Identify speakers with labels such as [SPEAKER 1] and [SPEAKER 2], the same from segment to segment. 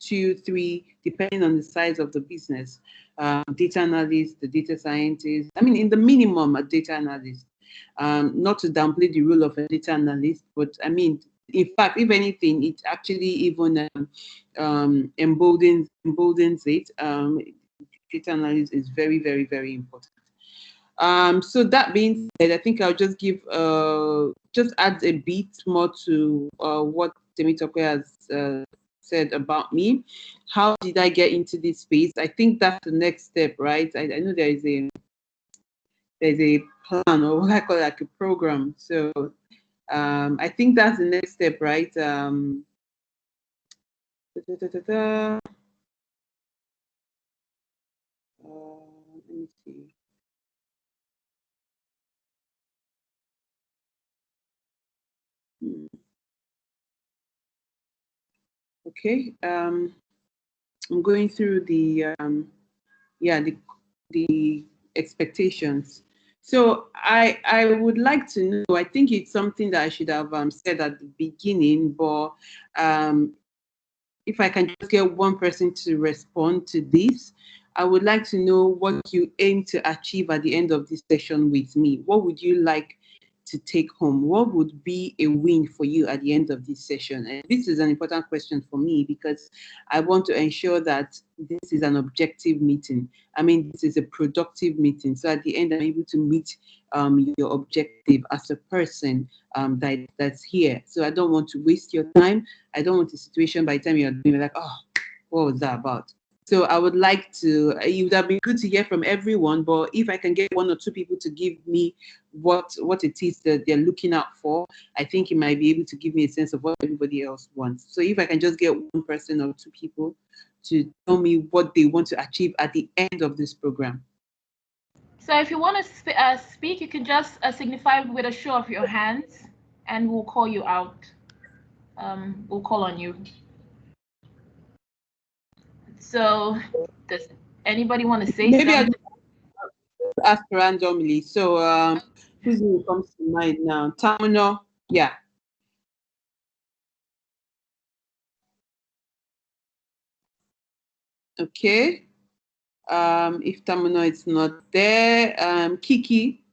[SPEAKER 1] 2, 3, depending on the size of the business. Data analyst, the data scientist. I mean, in the minimum, a data analyst. Not to downplay the role of a data analyst, but I mean, in fact, if anything, it actually even emboldens it. Data analysis is very, very, very important. So that being said, I think I'll just give just add a bit more to what Temitope has said about me. How did I get into this space? I think that's the next step, right? I know there's a plan, or what I call like a program. So I think that's the next step, right? Let me see. Okay. I'm going through the the expectations. So I would like to know. I think it's something that I should have said at the beginning, but if I can just get one person to respond to this, I would like to know what you aim to achieve at the end of this session with me. What would you like to take home? What would be a win for you at the end of this session? And this is an important question for me because I want to ensure that this is an objective meeting. I mean, this is a productive meeting. So at the end, I'm able to meet your objective as a person that's here. So I don't want to waste your time. I don't want a situation by the time you're doing like, oh, what was that about? So I would like to, it would have been good to hear from everyone, but if I can get one or two people to give me what it is that they're looking out for, I think it might be able to give me a sense of what everybody else wants. So if I can just get one person or two people to tell me what they want to achieve at the end of this program.
[SPEAKER 2] So if you want to speak, you can just signify with a show of your hands, and we'll call you out. We'll call on you. So does anybody want to say
[SPEAKER 1] Maybe
[SPEAKER 2] something?
[SPEAKER 1] I'll ask randomly. So whose name comes to mind now? Tamino, yeah. Okay. If Tamino is not there, Kiki.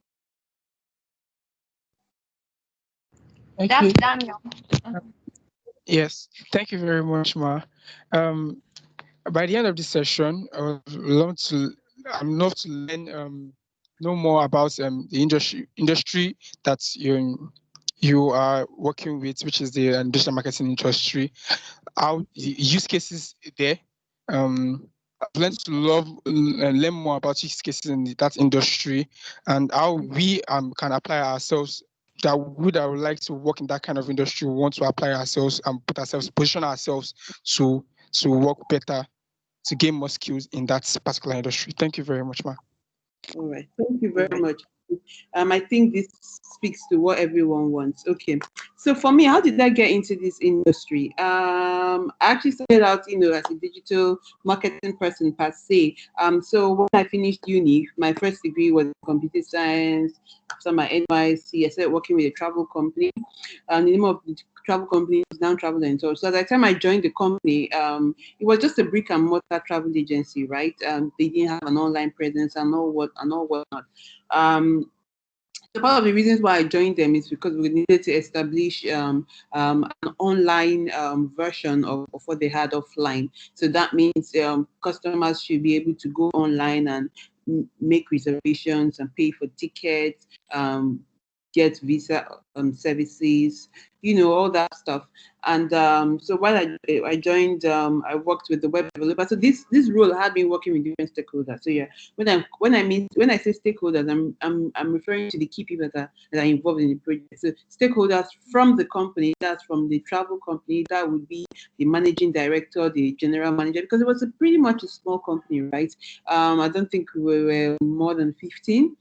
[SPEAKER 2] That's Daniel.
[SPEAKER 3] Yes, thank you very much, Ma. By the end of this session, I would love to learn know more about the industry that you are working with, which is the digital marketing industry. How the use cases there. I've learned to love and learn more about use cases in that industry and how we can apply ourselves. That I would like to work in that kind of industry. We want to apply ourselves and position ourselves to work better, to gain more skills in that particular industry. Thank you very much, Ma.
[SPEAKER 1] All right. Thank you very much. I think this speaks to what everyone wants. Okay. So for me, how did I get into this industry? I actually started out, as a digital marketing person per se. So when I finished uni, my first degree was computer science. After my NYSC, I started working with a travel company. And the name of the travel company is now Travel and Tour. So at the time I joined the company, it was just a brick and mortar travel agency, right? They didn't have an online presence and all whatnot. So part of the reasons why I joined them is because we needed to establish an online version of what they had offline. So that means customers should be able to go online and make reservations and pay for tickets, get visa services, all that stuff. And so while I joined, I worked with the web developer. So this role I had been working with different stakeholders. So yeah, when I say stakeholders, I'm referring to the key people that are involved in the project. So stakeholders from the company, that's from the travel company, that would be the managing director, the general manager, because it was pretty much a small company, right? I don't think we were more than 15.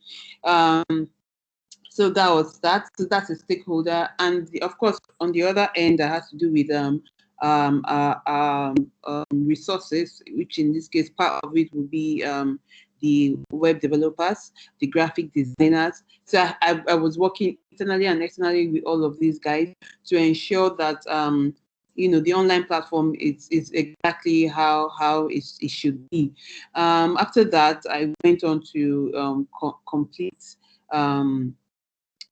[SPEAKER 1] So that was that. So that's a stakeholder, and of course, on the other end, that has to do with resources, which in this case, part of it would be the web developers, the graphic designers. So I was working internally and externally with all of these guys to ensure that the online platform is exactly how it should be. After that, I went on to complete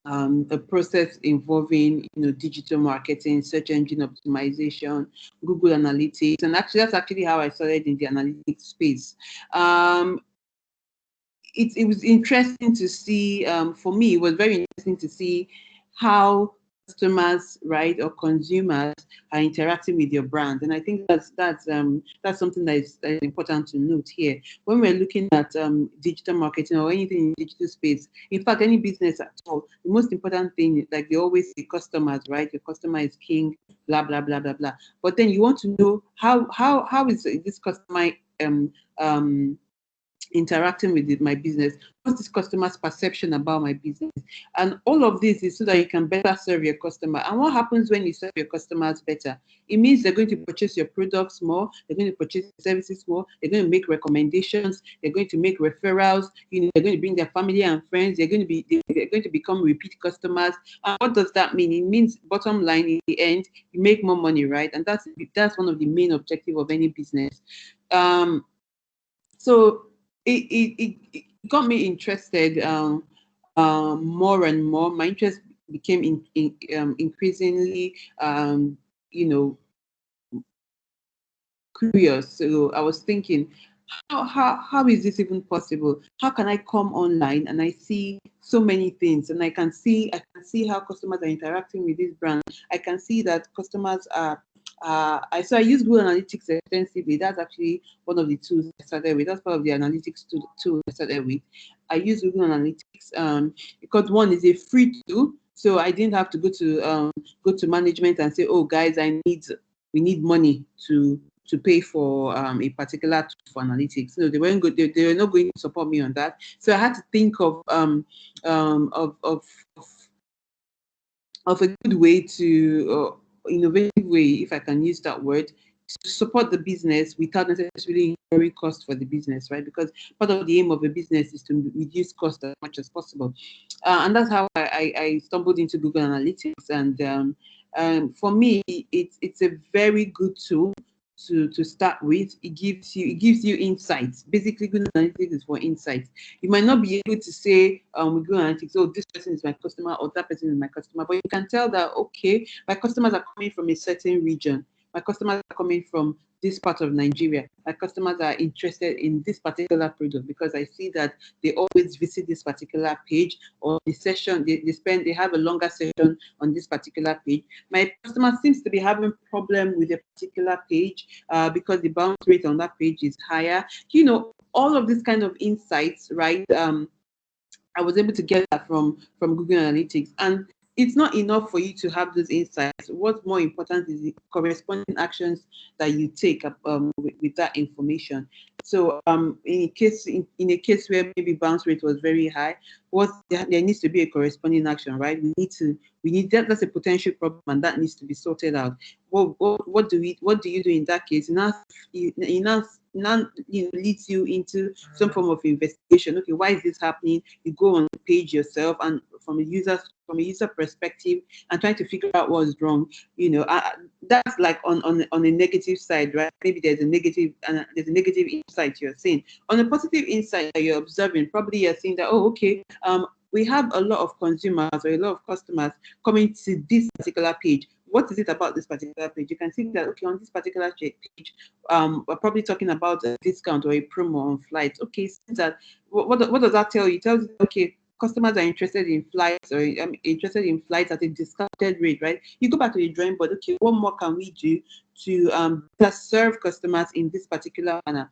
[SPEAKER 1] a process involving digital marketing, search engine optimization, Google Analytics, and actually that's actually how I started in the analytics space. It was interesting to see, for me, it was very interesting to see how customers, right, or consumers are interacting with your brand. And I think that's something that is important to note here. When we're looking at digital marketing or anything in digital space, in fact, any business at all, the most important thing, like they always say, customers, right? Your customer is king, blah, blah, blah, blah, blah. But then you want to know how is this customer interacting with my business? What's this customer's perception about my business? And all of this is so that you can better serve your customer. And what happens when you serve your customers better? It means they're going to purchase your products more, they're going to purchase services more, they're going to make recommendations, they're going to make referrals, they're going to bring their family and friends, they're going to become repeat customers. And what does that mean? It means, bottom line, in the end, you make more money, right? And that's one of the main objectives of any business. So it got me interested more and more. My interest became increasingly, curious. So I was thinking, how is this even possible? How can I come online and I see so many things, and I can see how customers are interacting with this brand. I can see that customers are. So I use Google Analytics extensively. That's actually one of the tools I started with. That's part of the analytics tool I started with. I use Google Analytics because one is a free tool, so I didn't have to go to management and say, "Oh, guys, we need money to pay for a particular tool for analytics." No, they weren't good. They were not going to support me on that. So I had to think of a good way to innovative way, if I can use that word, to support the business without necessarily incurring cost for the business, right? Because part of the aim of a business is to reduce cost as much as possible, and that's how I stumbled into Google Analytics. And for me, it's a very good tool to start with. It gives you insights. Basically, Google Analytics is for insights. You might not be able to say with Google Analytics, oh, this person is my customer or that person is my customer, but you can tell that, okay, my customers are coming from a certain region. My customers are coming from this part of Nigeria. My customers are interested in this particular product because I see that they always visit this particular page, or the session they have a longer session on this particular page. My customer seems to be having problem with a particular page because the bounce rate on that page is higher. All of these kind of insights, right? I was able to get that from Google Analytics. And it's not enough for you to have those insights. What's more important is the corresponding actions that you take with that information. So in a case where maybe bounce rate was very high, there needs to be a corresponding action, right? We need that's a potential problem, and that needs to be sorted out. What do you do in that case? Now leads you into some form of investigation. Okay, why is this happening? You go on the page yourself, and from a user perspective, and trying to figure out what's wrong. That's like on a negative side, right? Maybe there's a negative insight you're seeing. On a positive insight that you're observing, probably you're seeing that, oh, okay, we have a lot of consumers or a lot of customers coming to this particular page. What is it about this particular page? You can see that, okay, on this particular page, we're probably talking about a discount or a promo on flights. Okay, since that, what does that tell you? It tells you, okay, customers are interested in flights, or interested in flights at a discounted rate, right? You go back to the drawing board. Okay, what more can we do to serve customers in this particular manner?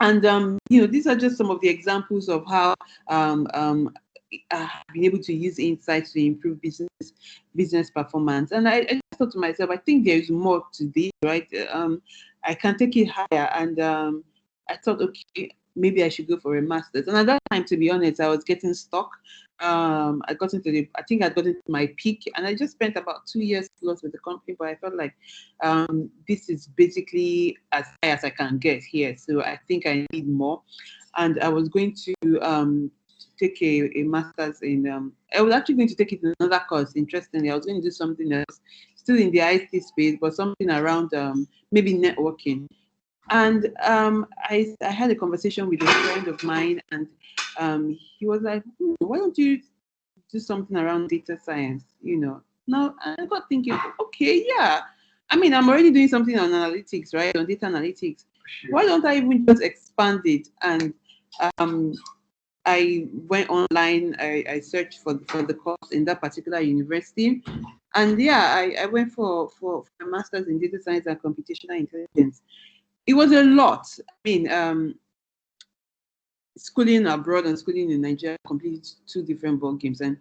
[SPEAKER 1] And these are just some of the examples of how been able to use insights to improve business performance. And I just thought to myself, I think there is more to this, right? I can take it higher. And I thought, okay, maybe I should go for a master's. And at that time, to be honest, I was getting stuck. I think I got into my peak, and I just spent about 2 years plus with the company, but I felt like this is basically as high as I can get here. So I think I need more. And I was going to take a master's in I was actually going to take it in another course. Interestingly, I was going to do something else, still in the IT space, but something around maybe networking. And I had a conversation with a friend of mine, and he was like, why don't you do something around data science? Now I got thinking, okay, yeah. I mean, I'm already doing something on analytics, right? On data analytics. Why don't I even just expand it? And um, I went online. I searched for the course in that particular university, and yeah, I went for a master's in data science and computational intelligence. It was a lot. I mean, schooling abroad and schooling in Nigeria are completely two different ball games, and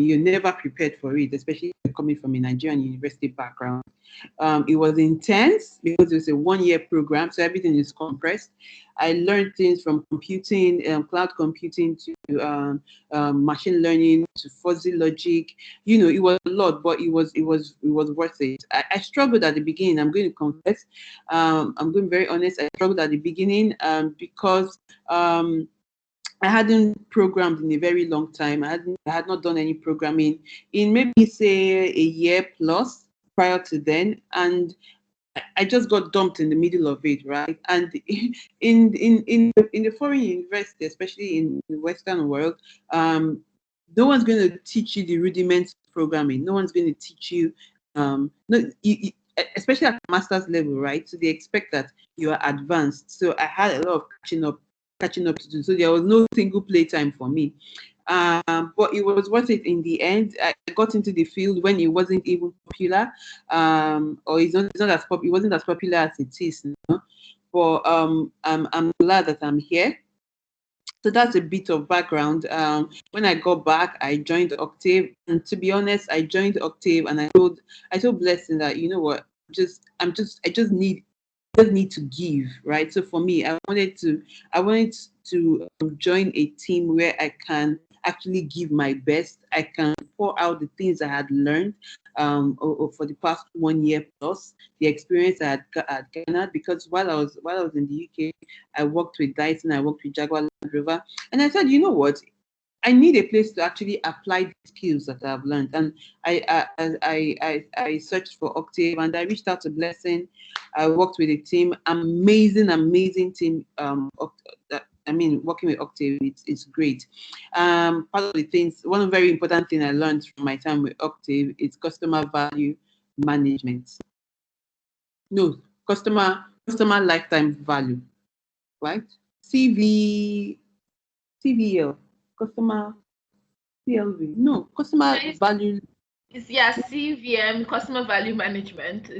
[SPEAKER 1] you're never prepared for it, especially if you're coming from a Nigerian university background. It was intense because it was a 1-year program, so everything is compressed. I learned things from computing, cloud computing, to machine learning, to fuzzy logic. It was a lot, but it was worth it. I struggled at the beginning. I'm going to confess. I'm going to be very honest. I struggled at the beginning because I hadn't programmed in a very long time. I had not done any programming in maybe say a year plus prior to then, and I just got dumped in the middle of it, right? And in the foreign university, especially in the Western world, no one's going to teach you the rudiments of programming. No one's going to teach you, no, especially at master's level, right? So they expect that you are advanced. So I had a lot of catching up to do. So there was no single play time for me. But it was worth it in the end. I got into the field when it wasn't even popular, or it's not as it wasn't as popular as it is now. But I'm glad that I'm here. So that's a bit of background. When I got back, I joined Octave, and to be honest, I joined Octave, and I told Blessing that, you know what, I just need to give, right? So for me, I wanted to join a team where I can actually give my best. I can pour out the things I had learned for the past 1 year plus, the experience I had garnered. Because while I was in the UK, I worked with Dyson, I worked with Jaguar Land Rover, and I said, you know what, I need a place to actually apply the skills that I've learned. And I searched for Octave, and I reached out to Blessing. I worked with a team, amazing team. I mean, working with Octave, it's great. Part of the things, one very important thing I learned from my time with Octave is customer value management. No, customer lifetime value, right? CV, CVL, customer CLV. No, customer
[SPEAKER 2] It's,
[SPEAKER 1] value.
[SPEAKER 2] yeah, CVM, customer value management.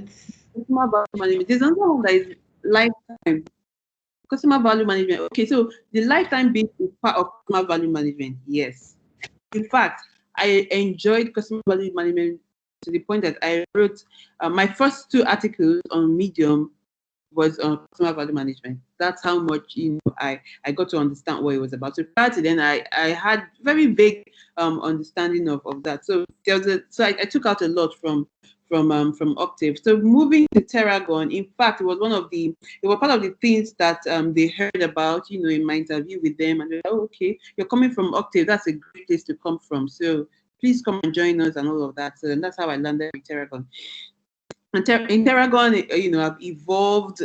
[SPEAKER 1] Customer value management. There's another one that is lifetime. Customer value management. Okay, so the lifetime bit is part of customer value management. Yes. In fact, I enjoyed customer value management to the point that I wrote my first 2 articles on Medium was on customer value management. That's how much I got to understand what it was about. So prior to then, I had very vague understanding of that. So I took out a lot from Octave. So moving to Terragon, in fact, it was part of the things that they heard about, in my interview with them, and they're like, oh, okay, you're coming from Octave. That's a great place to come from. So please come and join us and all of that. So that's how I landed with Terragon. And in Terragon, I've evolved.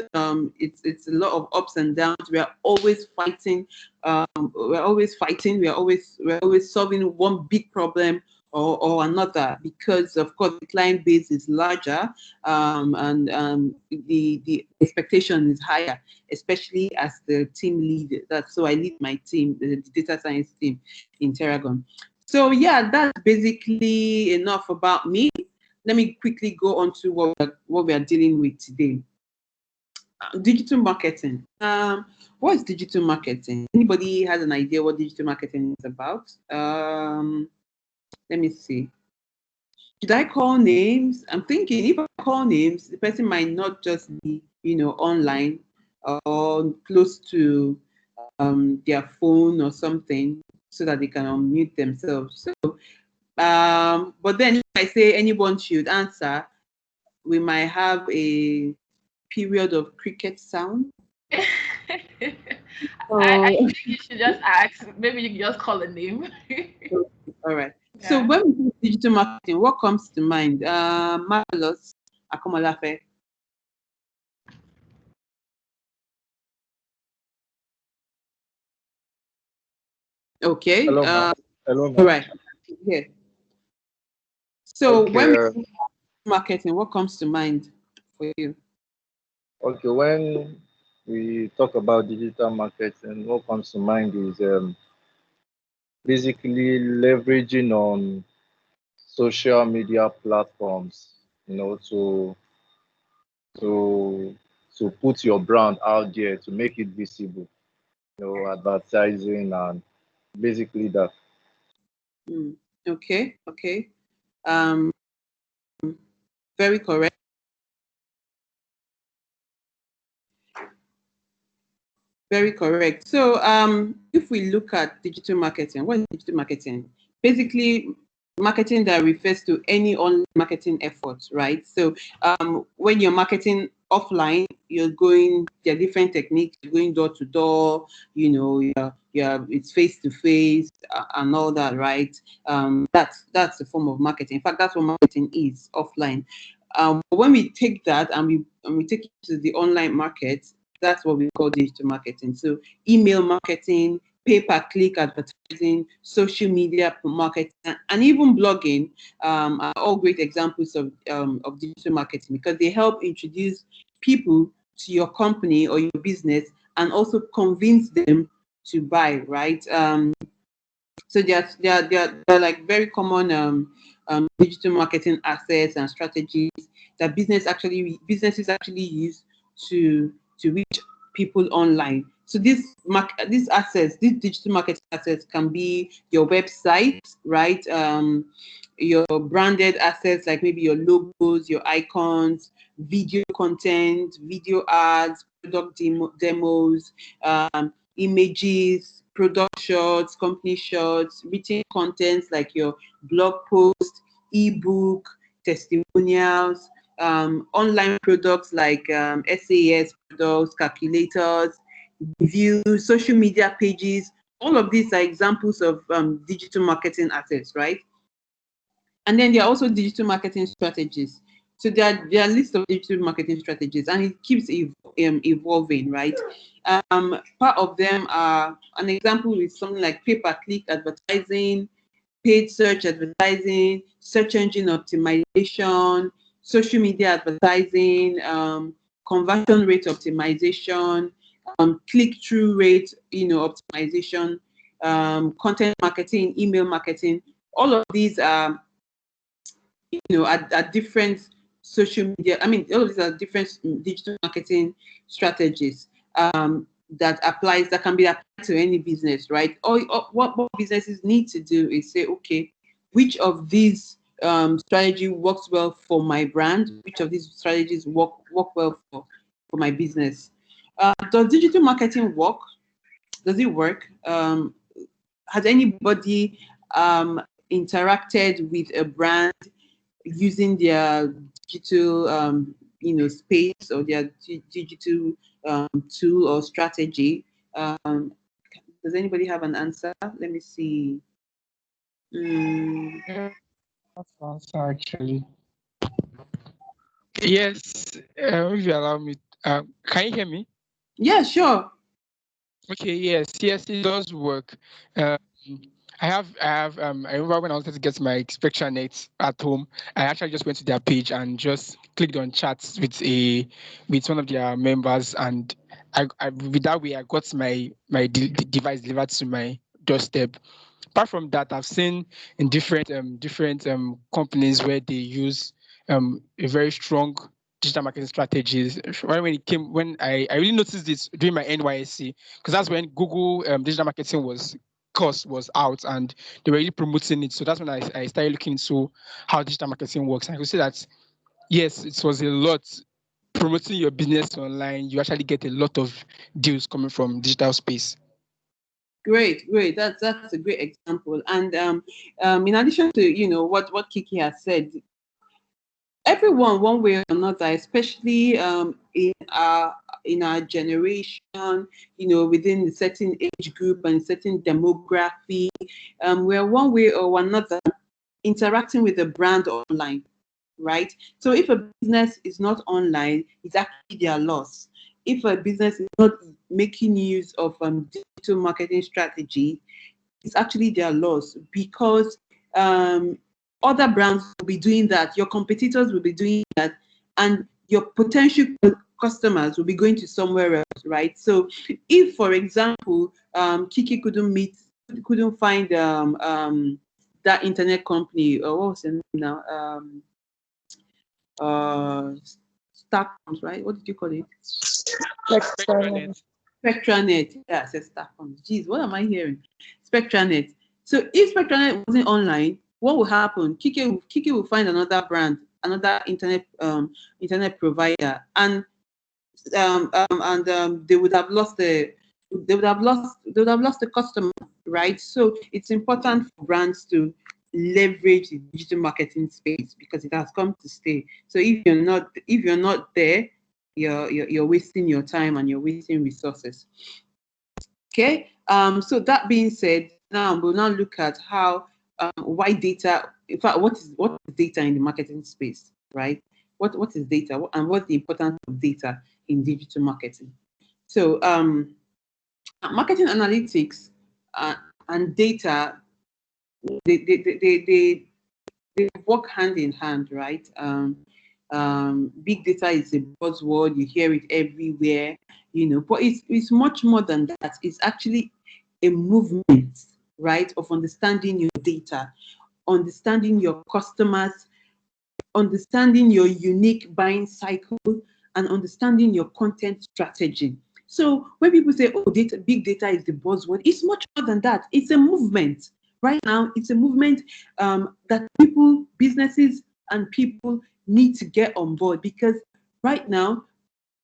[SPEAKER 1] It's a lot of ups and downs. We are always fighting. We're always solving one big problem or another, because of course the client base is larger, and the expectation is higher, especially as the team lead. So I lead my team, the data science team in Terragon. So yeah, that's basically enough about me. Let me quickly go on to what we are dealing with today. Digital marketing. What is digital marketing? Anybody has an idea what digital marketing is about? Let me see. Should I call names? I'm thinking if I call names, the person might not just be, online or close to their phone or something, so that they can unmute themselves. So, but then if I say anyone should answer, we might have a period of cricket sound.
[SPEAKER 2] I
[SPEAKER 1] Oh,
[SPEAKER 2] think you should just ask. Maybe you can just call a name.
[SPEAKER 1] all right. So
[SPEAKER 2] Yeah.
[SPEAKER 1] when we do digital marketing, what comes to mind? Marvelous Akomolafe. Okay.
[SPEAKER 4] Hello, ma. Hello,
[SPEAKER 1] All
[SPEAKER 4] ma.
[SPEAKER 1] right. Yeah. So
[SPEAKER 4] Okay,
[SPEAKER 1] when we do marketing, what comes to mind for you?
[SPEAKER 4] okay. When we talk about digital marketing, what comes to mind is basically leveraging on social media platforms, to to put your brand out there, to make it visible, advertising and basically that.
[SPEAKER 1] Mm. Okay. Okay. Um, very correct. Very correct. So, if we look at digital marketing, what is digital marketing? Basically, marketing that refers to any online marketing efforts, right? So, when you're marketing offline, there are different techniques. You're going door to door, it's face to face and all that, right? That's a form of marketing. In fact, that's what marketing is offline. When we take that and we take it to the online market, that's what we call digital marketing. So email marketing, pay-per-click advertising, social media marketing, and even blogging are all great examples of digital marketing because they help introduce people to your company or your business and also convince them to buy, right? So they're like very common digital marketing assets and strategies that businesses actually use to reach people online. So these assets, these digital marketing assets can be your website, right? Your branded assets like maybe your logos, your icons, video content, video ads, product demos, images, product shots, company shots, written contents like your blog post, ebook, testimonials, online products like SAS products, calculators, reviews, social media pages. All of these are examples of digital marketing assets, right? And then there are also digital marketing strategies. So there are lists of digital marketing strategies, and it keeps evolving, right? Part of them are an example is something like pay-per-click advertising, paid search advertising, search engine optimization, social media advertising, conversion rate optimization, click-through rate, optimization, content marketing, email marketing. All of these are at different social media. I mean, all of these are different digital marketing strategies that can be applied to any business, right? Or what businesses need to do is say, okay, which of these strategy works well for my brand? Which of these strategies work well for my business? Does digital marketing work? Does it work? Has anybody interacted with a brand using their digital space or their digital tool or strategy? Does anybody have an answer? Let me see. Mm,
[SPEAKER 3] Yeah, that's the answer actually. Yes, if you allow me, can you hear me?
[SPEAKER 1] yeah, sure.
[SPEAKER 3] Okay, yes, it does work. Um, I remember when I wanted to get my inspection net at home, I actually just went to their page and just clicked on chats with one of their members, and with that way I got my device delivered to my doorstep. Apart from that, I've seen in different companies where they use a very strong digital marketing strategies. When I really noticed this during my NYSC, because that's when Google digital marketing course was out and they were really promoting it. So that's when I started looking into how digital marketing works. And I could see that yes, it was a lot promoting your business online. You actually get a lot of deals coming from digital space.
[SPEAKER 1] Great. That's a great example. And in addition to what Kiki has said, everyone one way or another, especially in our generation, within a certain age group and certain demography, we're one way or another interacting with the brand online, right? So if a business is not online, it's actually their loss. If a business is not making use of digital marketing strategy, it's actually their loss, because other brands will be doing that, your competitors will be doing that, and your potential customers will be going to somewhere else, right? So if, for example, Kiki couldn't find that internet company, or what was the name now? Starcoms, right? What did you call it?
[SPEAKER 3] Spectranet.
[SPEAKER 1] Spectranet. Yeah, I said Starcoms. Jeez, what am I hearing? Spectranet. So if Spectranet wasn't online, what will happen? Kiki will find another brand, another internet provider, and they would have lost the customer, right? So it's important for brands to leverage the digital marketing space, because it has come to stay. So if you're not there, you're wasting your time and you're wasting resources. Okay. So that being said, now we'll now look at how why data. In fact, what is data in the marketing space, right? What is data, and what's the importance of data in digital marketing? So marketing analytics and data, they work hand in hand, right? Big data is a buzzword, you hear it everywhere, but it's much more than that. It's actually a movement, right, of understanding your data, understanding your customers, understanding your unique buying cycle, and understanding your content strategy. So when people say, oh, big data is the buzzword, it's much more than that. It's a movement. Right now, it's a movement that people, businesses, and people need to get on board, because right now,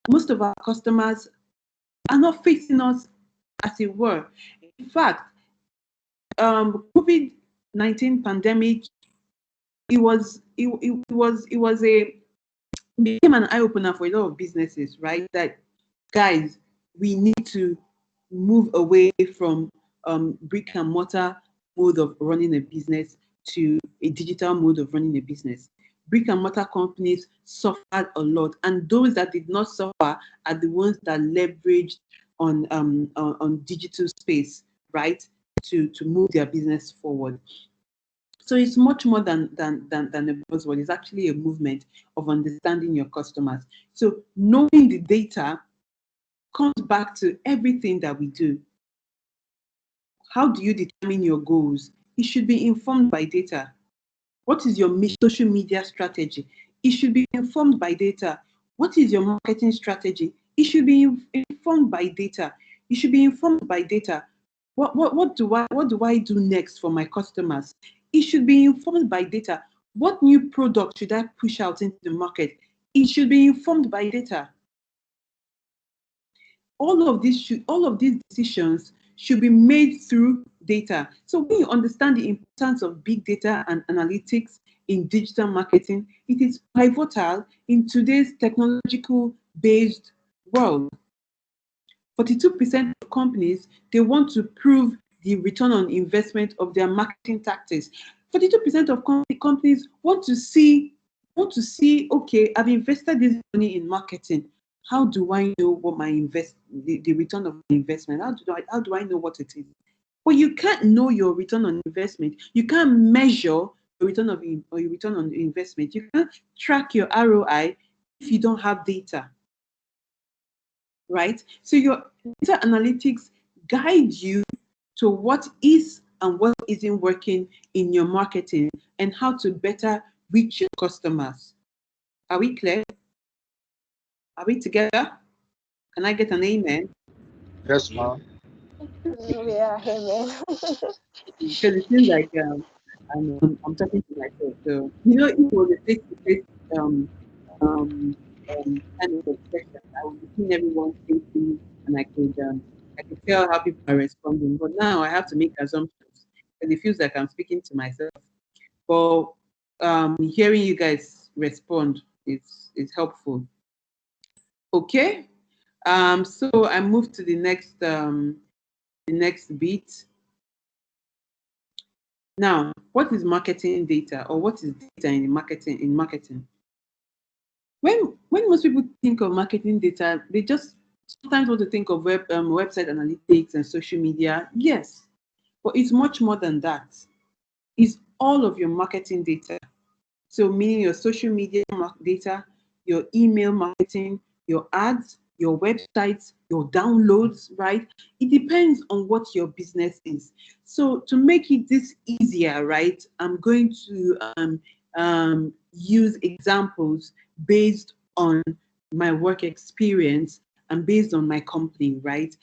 [SPEAKER 1] most of our customers are not facing us, as it were. In fact, COVID-19 pandemic, became an eye opener for a lot of businesses, right? That, guys, we need to move away from brick and mortar mode of running a business to a digital mode of running a business. Brick and mortar companies suffered a lot, and those that did not suffer are the ones that leveraged on digital space, right, to move their business forward. So it's much more than a buzzword. It's actually a movement of understanding your customers. So knowing the data comes back to everything that we do. How do you determine your goals? It should be informed by data. What is your social media strategy? It should be informed by data. What is your marketing strategy? It should be informed by data. You should be informed by data. What do I do next for my customers? It should be informed by data. What new product should I push out into the market? It should be informed by data. All of these decisions should be made through data. So when you understand the importance of big data and analytics in digital marketing, it is pivotal in today's technological-based world. 42% of companies, they want to prove the return on investment of their marketing tactics. 42% of companies want to see, okay, I've invested this money in marketing. How do I know what the return of investment? How do I know what it is? Well, you can't know your return on investment. You can't measure your return on investment. You can't track your ROI if you don't have data. Right? So your data analytics guide you to what is and what isn't working in your marketing and how to better reach your customers. Are we clear? Are we together? Can I get an amen?
[SPEAKER 4] Yes, ma'am.
[SPEAKER 5] Yeah, amen.
[SPEAKER 1] Because it seems like I'm talking to myself. So if it was a face-to-face kind of expression, I would be seeing everyone's faces, and I could tell how people are responding. But now I have to make assumptions, and it feels like I'm speaking to myself. But hearing you guys respond is helpful. Okay. So I move to the next bit. Now, what is marketing data, or what is data in marketing? When most people think of marketing data, they just sometimes want to think of website analytics and social media. Yes, but it's much more than that. It's all of your marketing data. So meaning your social media data, your email marketing, your ads, your websites, your downloads, right? It depends on what your business is. So to make it this easier, right, I'm going to use examples based on my work experience and based on my company, right?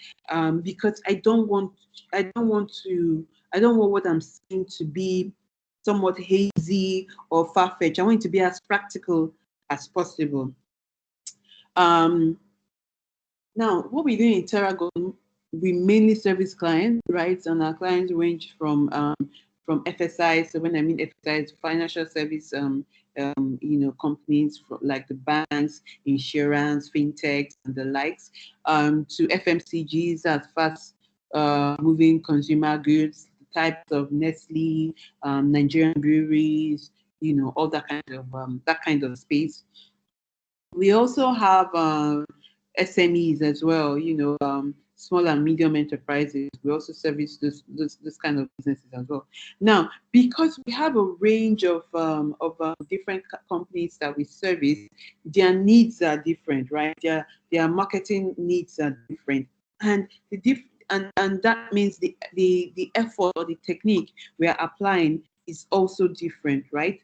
[SPEAKER 1] Because I don't want what I'm saying to be somewhat hazy or far-fetched. I want it to be as practical as possible. Now, what we do in Terragon, we mainly service clients, right? And our clients range from FSI. So when I mean FSI, it's financial service, companies like the banks, insurance, fintechs, and the likes, to FMCGs, as fast moving consumer goods, types of Nestle, Nigerian breweries, all that kind of space. We also have SMEs as well, small and medium enterprises. We also service this kind of businesses as well. Now, because we have a range of different companies that we service, their needs are different, right? Their marketing needs are different, and and that means the effort or the technique we are applying is also different, right?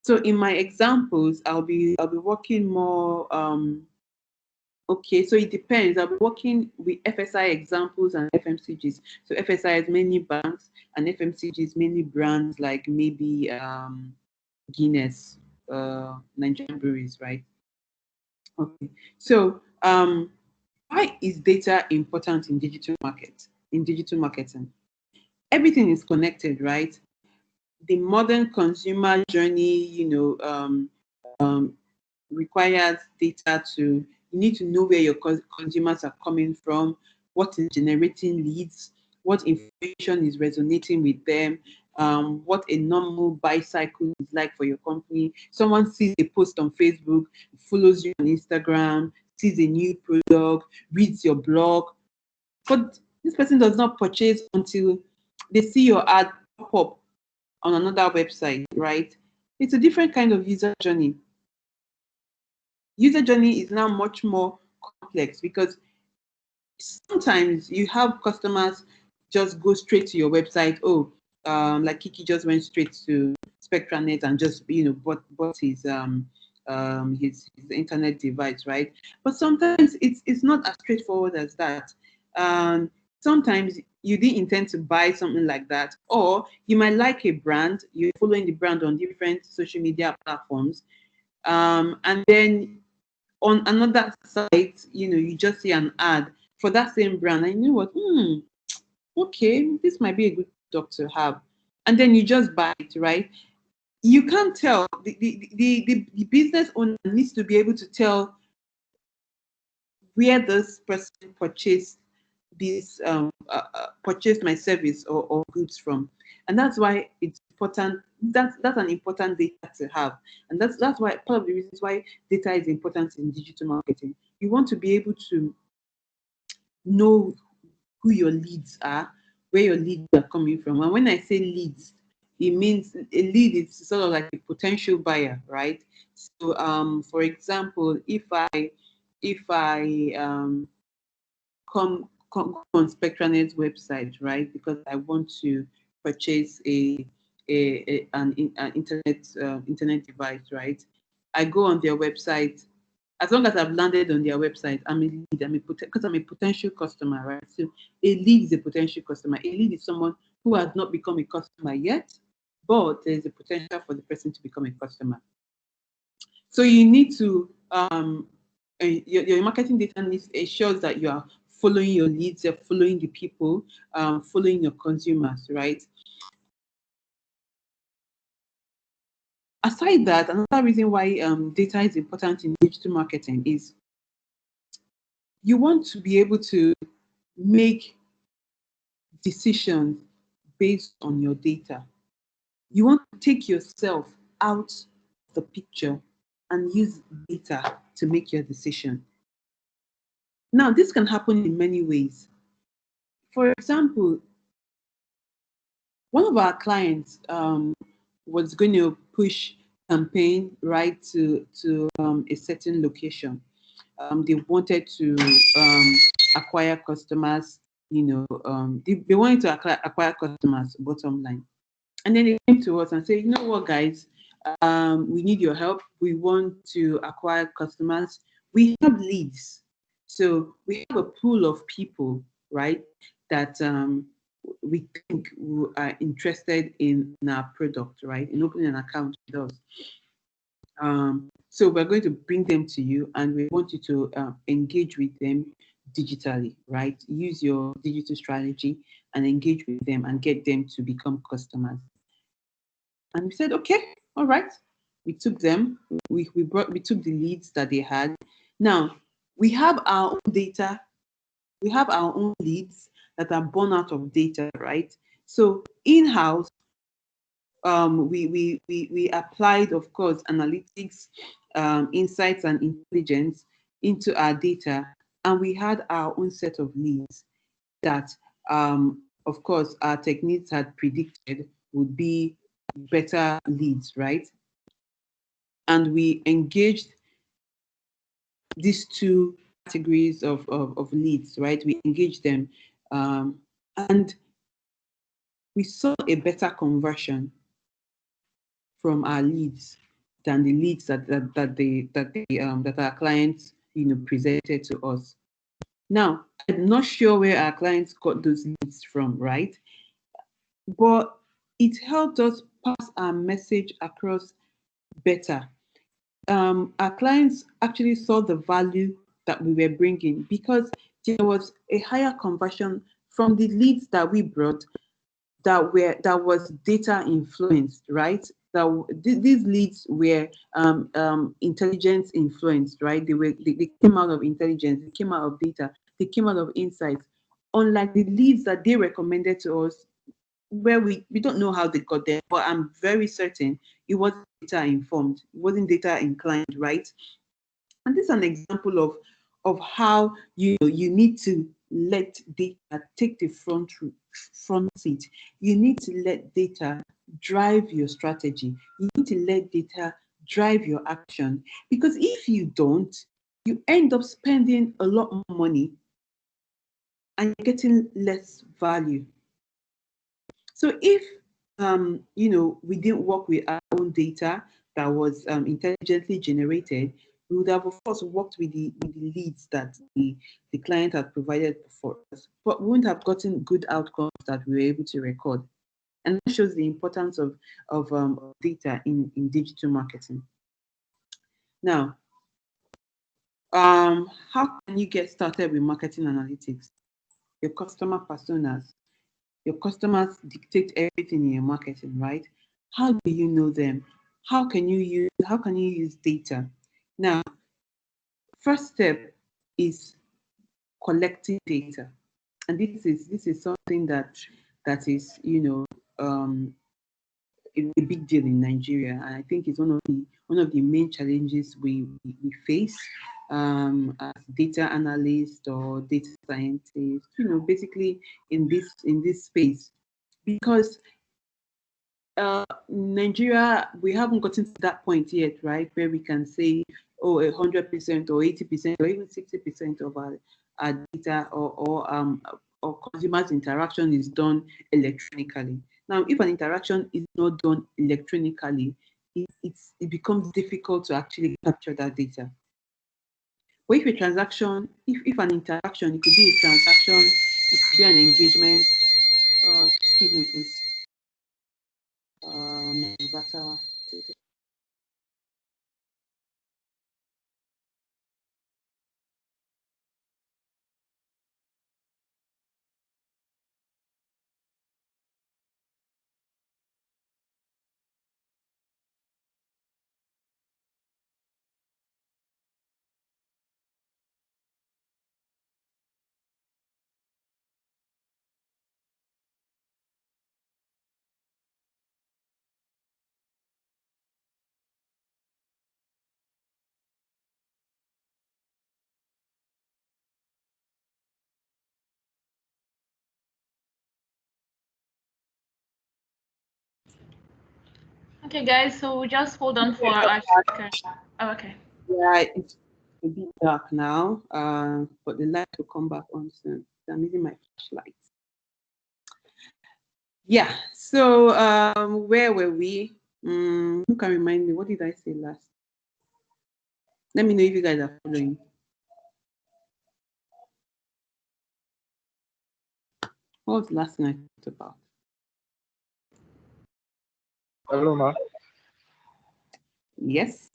[SPEAKER 1] So in my examples, I'll be working more. Okay, so it depends. I'll be working with FSI examples and FMCGs. So FSI is mainly banks, and FMCG is mainly brands like maybe Guinness, Nigerian breweries, right? Okay. So why is data important in digital marketing? Everything is connected, right? The modern consumer journey, requires data to, you need to know where your consumers are coming from, what is generating leads, what information is resonating with them, what a normal buy cycle is like for your company. Someone sees a post on Facebook, follows you on Instagram, sees a new product, reads your blog, but this person does not purchase until they see your ad pop up on another website, right? It's a different kind of user journey. User journey is now much more complex because sometimes you have customers just go straight to your website. Oh, like Kiki just went straight to SpectraNet and just bought his internet device, right? But sometimes it's not as straightforward as that. Sometimes you didn't intend to buy something like that, or you might like a brand, you're following the brand on different social media platforms, and then on another site, you just see an ad for that same brand, and you know what? Okay, this might be a good product to have, and then you just buy it, right? You can't tell. The business owner needs to be able to tell where this person purchased purchased my service or goods from, and that's why it's important. That's an important data to have, and that's why part of the reasons why data is important in digital marketing. You want to be able to know who your leads are, where your leads are coming from. And when I say leads, it means a lead is sort of like a potential buyer, right? So, for example, if I come on SpectraNet's website, right, because I want to purchase an internet device, right? I go on their website. As long as I've landed on their website, I'm a lead. Because I'm a potential customer, right? So a lead is a potential customer. A lead is someone who has not become a customer yet, but there is a potential for the person to become a customer. So you need to your marketing data ensures that you are following your leads, you're following the people, following your consumers, right? Aside that, another reason why data is important in digital marketing is you want to be able to make decisions based on your data. You want to take yourself out of the picture and use data to make your decision. Now, this can happen in many ways. For example, one of our clients was going to push campaign right to a certain location. They wanted to acquire customers. They wanted to acquire customers. Bottom line, and then they came to us and said, you know what, guys, we need your help. We want to acquire customers. We have leads, so we have a pool of people, right? That we think are interested in our product, right? In opening an account with us. So we're going to bring them to you, and we want you to engage with them digitally, right? Use your digital strategy and engage with them and get them to become customers. And we said, okay, all right. We took them. We took the leads that they had. Now we have our own data. We have our own leads that are born out of data, right? So in-house, we applied, of course, analytics, insights, and intelligence into our data, and we had our own set of leads that, of course, our techniques had predicted would be better leads, right? And we engaged these two categories of leads, right? We engaged them, and we saw a better conversion from our leads than the leads that our clients presented to us. Now, I'm not sure where our clients got those leads from, right? But it helped us pass our message across better. Our clients actually saw the value that we were bringing because there was a higher conversion from the leads that we brought that was data influenced, right? These leads were intelligence influenced, right? They came out of intelligence, they came out of data, they came out of insights. Unlike the leads that they recommended to us, where we don't know how they got there, but I'm very certain it wasn't data informed, it wasn't data inclined, right? And this is an example of how you need to let data take the front seat. You need to let data drive your strategy. You need to let data drive your action. Because if you don't, you end up spending a lot more money and getting less value. So if we didn't work with our own data that was intelligently generated, we would have, of course, worked with the leads that the client had provided for us, but we wouldn't have gotten good outcomes that we were able to record. And that shows the importance of data in digital marketing. Now, how can you get started with marketing analytics? Your customer personas. Your customers dictate everything in your marketing, right? How do you know them? How can you use data? Now, first step is collecting data. And this is something that is, a big deal in Nigeria. And I think it's one of the main challenges we face as data analysts or data scientists, basically in this space. Because Nigeria, we haven't gotten to that point yet, right? Where we can say, 100% or 80% or even 60% of our data or consumers' interaction is done electronically. Now, if an interaction is not done electronically, it becomes difficult to actually capture that data. But if if an interaction, it could be a transaction, it could be an engagement. Excuse me, please. Inverter.
[SPEAKER 2] Okay, guys, so just hold on for our speaker. Oh, okay.
[SPEAKER 1] Yeah, it's a bit dark now, but the light will come back on soon. So I'm using my flashlight. Yeah, so where were we? Who can remind me? What did I say last? Let me know if you guys are following. What was the last thing I talked about?
[SPEAKER 4] Hello, ma.
[SPEAKER 1] Yes.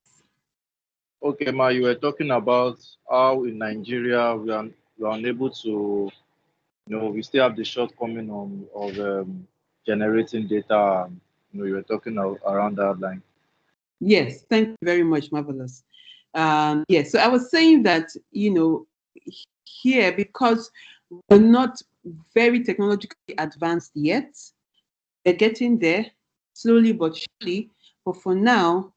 [SPEAKER 4] Okay, ma, you were talking about how in Nigeria we are unable to, we still have the shortcoming of generating data. And, you were talking around that line.
[SPEAKER 1] Yes, thank you very much, Marvelous. Yes, so I was saying that, here, because we're not very technologically advanced yet, we're getting there slowly but surely, but for now,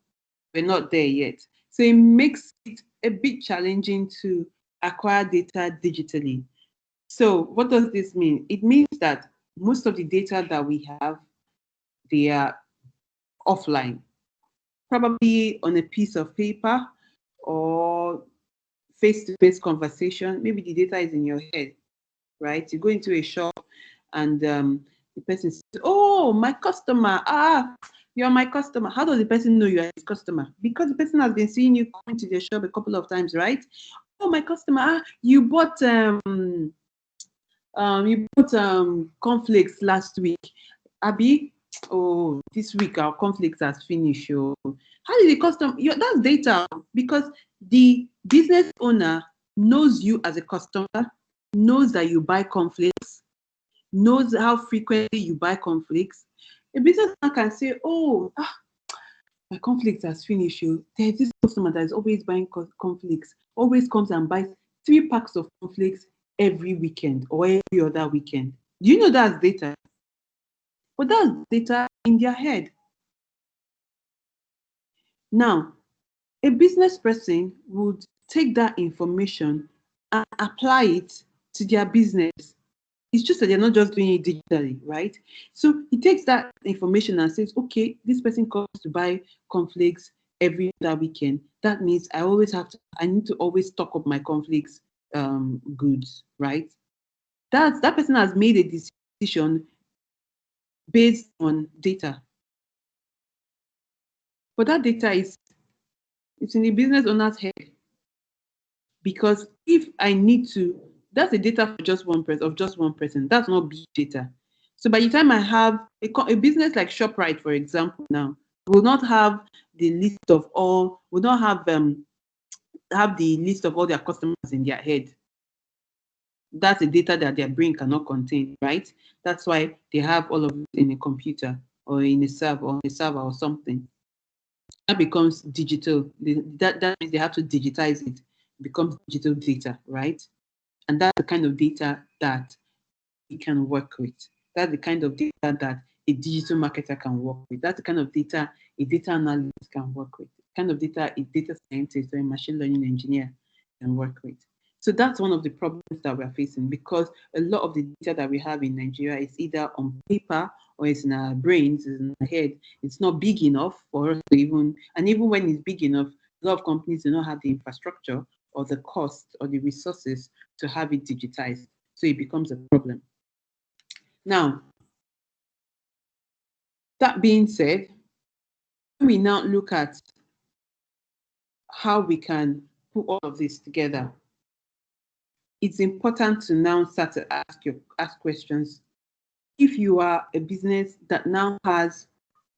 [SPEAKER 1] we're not there yet. So it makes it a bit challenging to acquire data digitally. So what does this mean? It means that most of the data that we have, they are offline, probably on a piece of paper or face-to-face conversation. Maybe the data is in your head, right? You go into a shop and the person says, "Oh, my customer, you're my customer." How does the person know you are his customer? Because the person has been seeing you coming to the shop a couple of times, right? "Oh, my customer, you bought cornflakes last week, Abby. Oh, this week our conflicts has finished. Oh, how did the customer? That's data because the business owner knows you as a customer, knows that you buy conflicts, knows how frequently you buy conflicts. A business owner can say, "Oh, my conflict has finished. Oh, there's this customer that is always buying conflicts, always comes and buys 3 packs of conflicts every weekend or every other weekend." Do you know that's data? But that's data in their head. Now, a business person would take that information and apply it to their business. It's just that they're not just doing it digitally, right? So he takes that information and says, okay, this person comes to buy cornflakes every other weekend. That means I need to always stock up my cornflakes goods, right? That person has made a decision based on data. But that data it's in the business owner's head. Because if I need to, that's the data for just one person of just one person. That's not big data. So by the time I have a business like ShopRite, for example, now will not have the list of all, will not have the list of all their customers in their head. That's the data that their brain cannot contain, right? That's why they have all of it in a computer or in a server or something. That becomes digital. That means they have to digitize it. It becomes digital data, right? And that's the kind of data that we can work with. That's the kind of data that a digital marketer can work with. That's the kind of data a data analyst can work with. The kind of data a data scientist or a machine learning engineer can work with. So that's one of the problems that we're facing because a lot of the data that we have in Nigeria is either on paper or it's in our brains, it's in our head. It's not big enough for us to and even when it's big enough, a lot of companies do not have the infrastructure or the cost or the resources to have it digitized. So it becomes a problem. Now, that being said, when we now look at how we can put all of this together, it's important to now start to ask questions. If you are a business that now has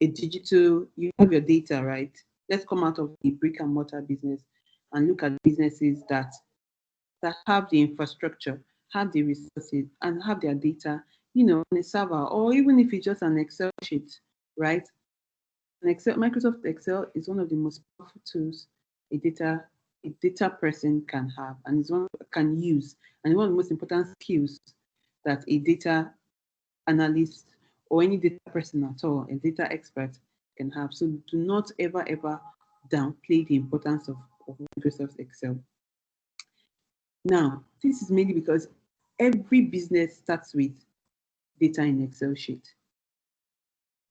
[SPEAKER 1] you have your data, right? Let's come out of the brick and mortar business and look at businesses that have the infrastructure, have the resources, and have their data, on a server, or even if it's just an Excel sheet, right? Microsoft Excel is one of the most powerful tools a data person can have, and is one can use, and one of the most important skills that a data analyst or any data person at all, a data expert can have. So do not ever downplay the importance of Microsoft Excel. Now, this is mainly because every business starts with data in Excel sheet.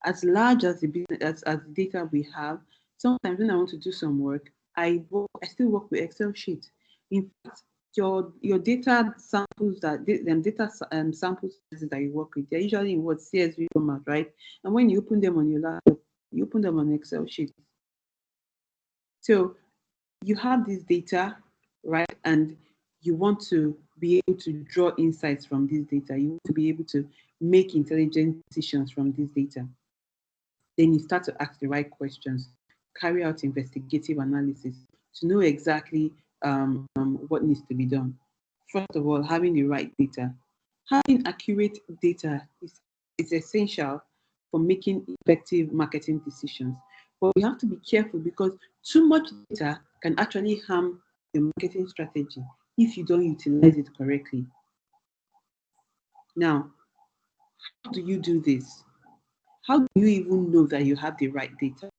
[SPEAKER 1] as large as the business as the data we have, sometimes when I want to do some work, I still work with Excel sheet. In fact, your data samples samples that you work with, they're usually in what CSV format, right? And when you open them on your laptop, you open them on Excel sheet. So you have this data, right? And you want to be able to draw insights from this data. You want to be able to make intelligent decisions from this data. Then you start to ask the right questions, carry out investigative analysis to know exactly what needs to be done. First of all, having the right data. Having accurate data is essential for making effective marketing decisions. But we have to be careful because too much data can actually harm the marketing strategy if you don't utilize it correctly. Now, how do you do this? How do you even know that you have the right data?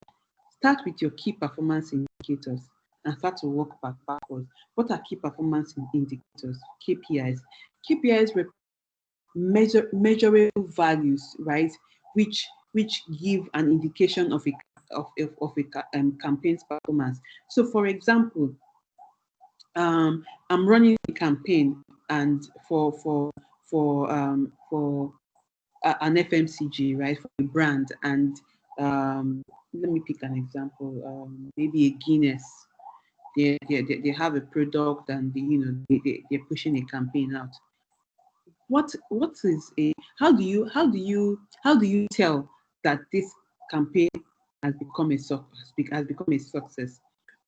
[SPEAKER 1] Start with your key performance indicators and start to work backwards. What are key performance indicators? KPIs. KPIs measurable values, right? Which give an indication of a campaign's performance. So, for example, I'm running a campaign and for an FMCG, right, for a brand, and let me pick an example. Maybe a Guinness. They have a product and they're pushing a campaign out. What is a how do you tell that this campaign has become a success?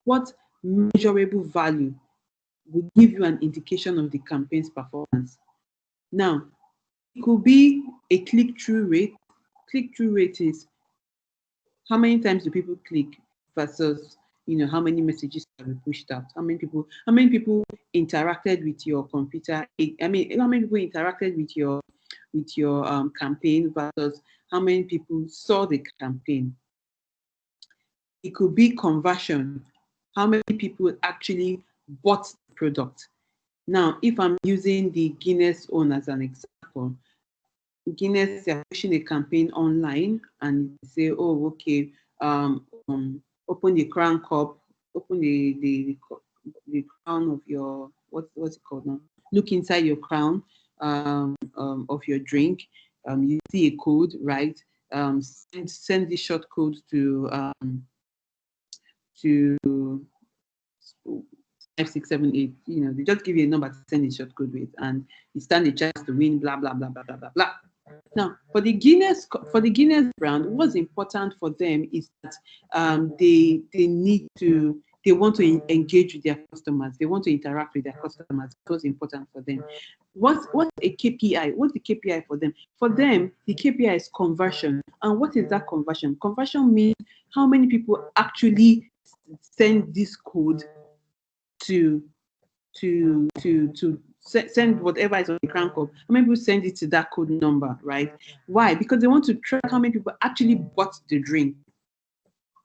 [SPEAKER 1] What measurable value will give you an indication of the campaign's performance? Now, it could be a click-through rate. Click-through rate is how many times do people click versus how many messages have been pushed out, how many people interacted with your computer, I mean how many people interacted with your campaign versus how many people saw the campaign. It could be conversion, how many people actually bought the product. Now, if I'm using the Guinness own as an example, Guinness, they're pushing a campaign online and say, oh, okay, open the crown cup, open the crown of your, what's it called now? Look inside your crown of your drink. You see a code, right? Send the short code to 5678. They just give you a number to send the short code with, and you stand a chance to win, blah blah blah blah blah blah blah. Now, for the Guinness brand, what's important for them is that they want to engage with their customers. They want to interact with their customers. It was important for them. What's a KPI? What's the KPI for them? For them, the KPI is conversion. And what is that conversion? Conversion means how many people actually send this code to send whatever is on the crown cup. How many people send it to that code number, right? Why? Because they want to track how many people actually bought the drink.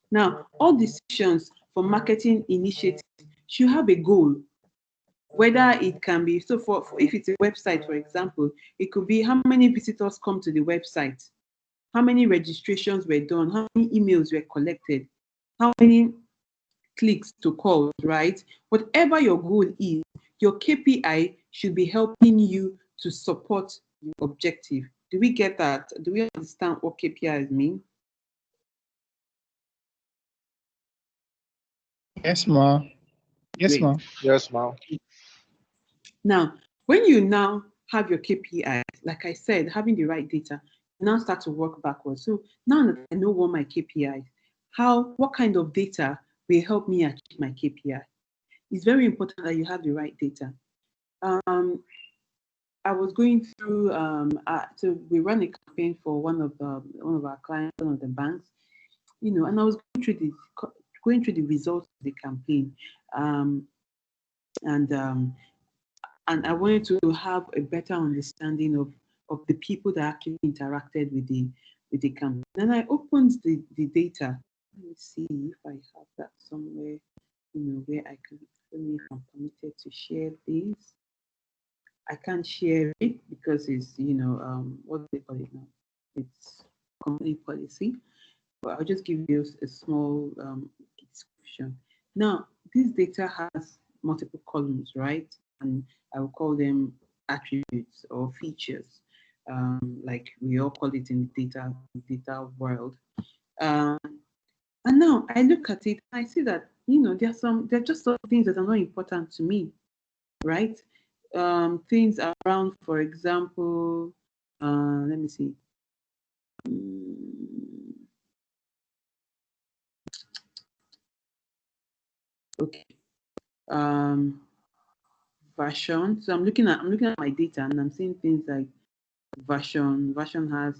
[SPEAKER 1] Now, all decisions for marketing initiatives should have a goal. Whether it can be, so for if it's a website, for example, it could be how many visitors come to the website, how many registrations were done, how many emails were collected, how many clicks to calls, right? Whatever your goal is, your KPI should be helping you to support your objective. Do we get that? Do we understand what KPIs mean?
[SPEAKER 3] Yes, ma. Yes,
[SPEAKER 1] Great.
[SPEAKER 3] ma.
[SPEAKER 4] Yes, ma'am.
[SPEAKER 1] Now, when you now have your KPI, like I said, having the right data, you now start to work backwards. So now that I know what my KPI is, what kind of data will help me achieve my KPI? It's very important that you have the right data. I was going through, so we run a campaign for one of our clients, one of the banks, and I was going through the results of the campaign, and I wanted to have a better understanding of the people that actually interacted with the campaign. And I opened the data. Let me see if I have that somewhere, where I can. Let me, if I'm permitted to share this. I can't share it because it's, what do they call it now? company policy, but I'll just give you a small description. Now, this data has multiple columns, right? And I will call them attributes or features, like we all call it in the data world. Um, and now I look at it and I see that, there are just some things that are not important to me, right? Things around, for example, let me see. Mm, okay. Um, Version. So I'm looking at my data and I'm seeing things like version has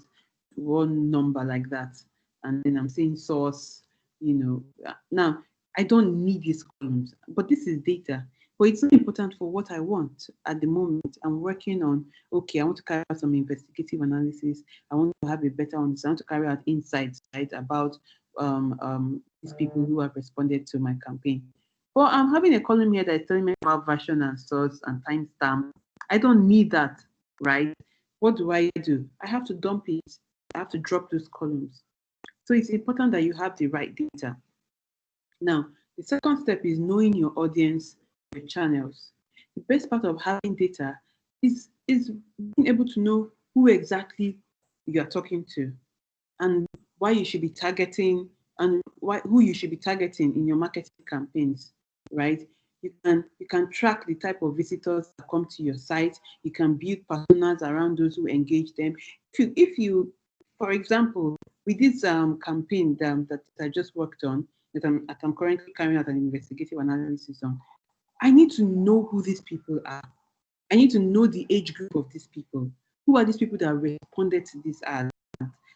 [SPEAKER 1] one number like that, and then I'm seeing source. Now I don't need these columns, but this is data. But it's not important for what I want at the moment. I'm working on, okay, I want to carry out some investigative analysis. I want to have a better understanding. I want to carry out insights, right, about these people who have responded to my campaign. Well, I'm having a column here that is telling me about version and source and timestamp. I don't need that, right? What do? I have to dump it. I have to drop those columns. So it's important that you have the right data. Now, the second step is knowing your audience, your channels. The best part of having data is being able to know who exactly you are talking to and why you should be targeting and who you should be targeting in your marketing campaigns, right? You can track the type of visitors that come to your site. You can build personas around those who engage them. If you for example, with this campaign that I just worked on, that I'm currently carrying out an investigative analysis on, I need to know who these people are. I need to know the age group of these people. Who are these people that responded to this ad?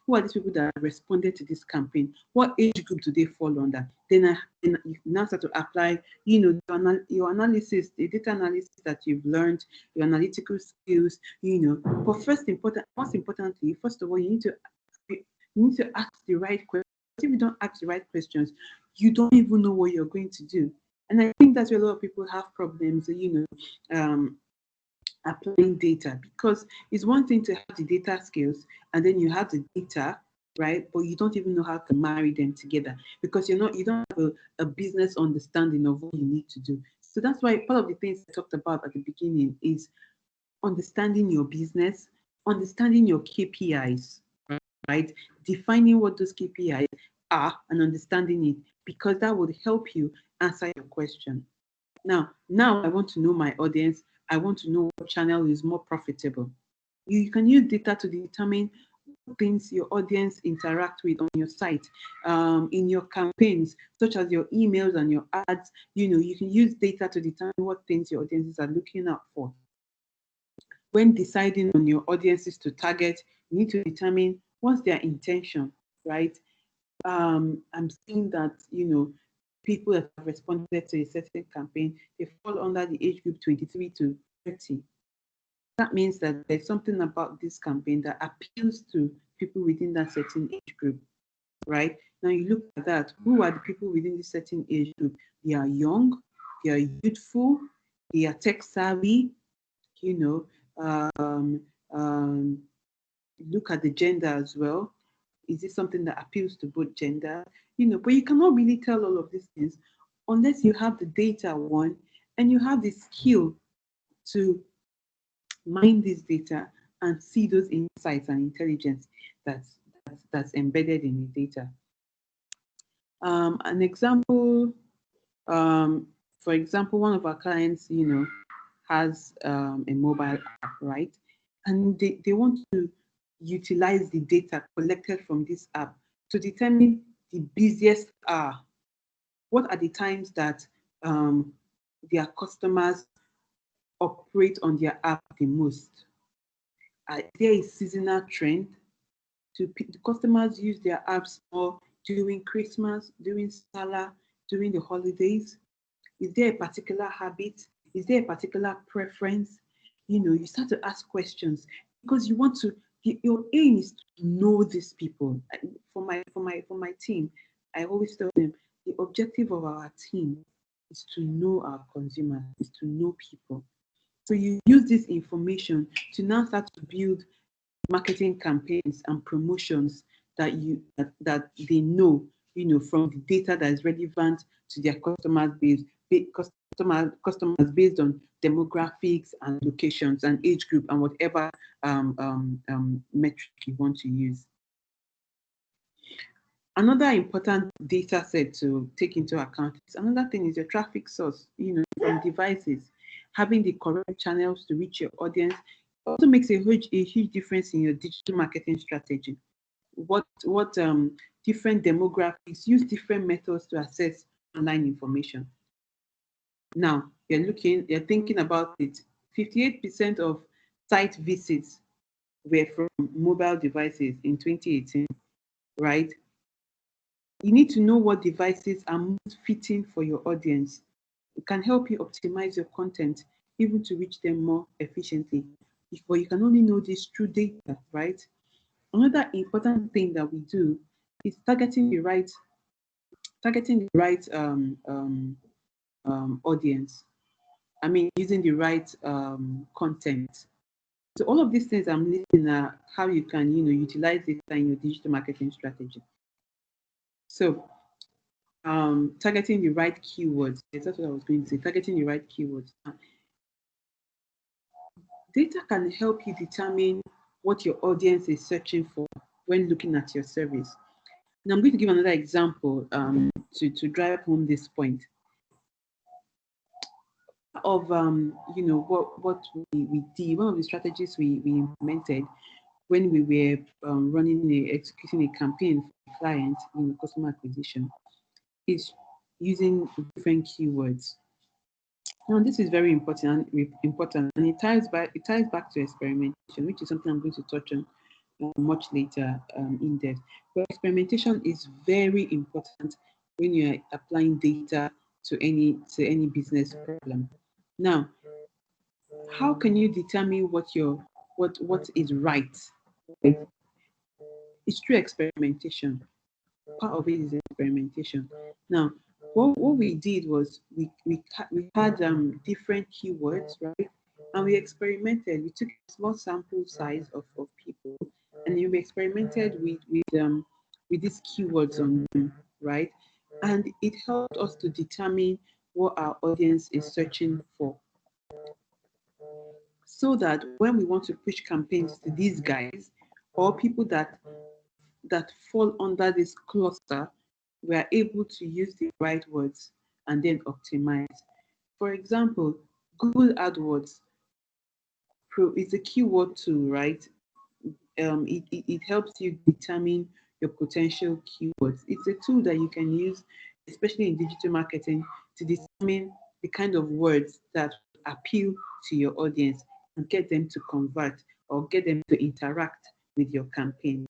[SPEAKER 1] Who are these people that responded to this campaign? What age group do they fall under? Then you now start to apply, your analysis, the data analysis that you've learned, your analytical skills, But most importantly, first of all, you need to ask the right questions. If you don't ask the right questions, you don't even know what you're going to do. And I think that's where a lot of people have problems, applying data, because it's one thing to have the data skills and then you have the data, right, but you don't even know how to marry them together because you don't have a business understanding of what you need to do. So that's why part of the things I talked about at the beginning is understanding your business, understanding your KPIs, right, defining what those KPIs are and understanding it, because that would help you answer your question. Now I want to know my audience. I want to know what channel is more profitable. You can use data to determine what things your audience interact with on your site, in your campaigns, such as your emails and your ads. You can use data to determine what things your audiences are looking out for. When deciding on your audiences to target, you need to determine what's their intention, right? I'm seeing that, people that have responded to a certain campaign, they fall under the age group 23 to 30. That means that there's something about this campaign that appeals to people within that certain age group, right? Now you look at that. Who are the people within this certain age group? They are young, they are youthful, they are tech savvy, you know. Um, um, Look at the gender as well. Is this something that appeals to both gender? But you cannot really tell all of these things unless you have the data, one, and you have the skill to mine this data and see those insights and intelligence that's embedded in the data. An example, for example, one of our clients, has a mobile app, right? And they want to utilize the data collected from this app to determine the busiest hour. What are the times that their customers operate on their app the most? There is seasonal trend. The customers use their apps more during Christmas, during Salah, during the holidays? Is there a particular habit? Is there a particular preference? You start to ask questions because you want to. Your aim is to know these people. For my team, I always tell them the objective of our team is to know our consumers, is to know people. So you use this information to now start to build marketing campaigns and promotions that they know, from the data that is relevant to their customers based on demographics and locations and age group and whatever metric you want to use. Another important data set to take into account is another thing is your traffic source, from devices. Having the correct channels to reach your audience also makes a huge difference in your digital marketing strategy. What different demographics use different methods to access online information. Now you're thinking about it. 58% of site visits were from mobile devices in 2018, right? You need to know what devices are most fitting for your audience. It can help you optimize your content, even to reach them more efficiently. But you can only know this through data, right? Another important thing that we do is targeting the right audience. I mean, using the right content. So all of these things I'm listing are how you can, utilize data in your digital marketing strategy. So targeting the right keywords. Yes, that's what I was going to say. Targeting the right keywords. Data can help you determine what your audience is searching for when looking at your service. Now I'm going to give another example to drive home this point. Of what we did, one of the strategies we implemented when we were executing a campaign for clients in customer acquisition is using different keywords. Now this is very important, and it ties back to experimentation, which is something I'm going to touch on much later in depth. But experimentation is very important when you're applying data to any business problem. Now, how can you determine what is right? It's through experimentation. Part of it is experimentation. Now, what we did was we had different keywords, right? And we experimented. We took a small sample size of people, and then we experimented with these keywords on them, right? And it helped us to determine what our audience is searching for, so that when we want to push campaigns to these guys or people that fall under this cluster, we are able to use the right words and then optimize. For example, Google AdWords is a keyword tool, right? It helps you determine your potential keywords. It's a tool that you can use, especially in digital marketing, to determine the kind of words that appeal to your audience and get them to convert or get them to interact with your campaign.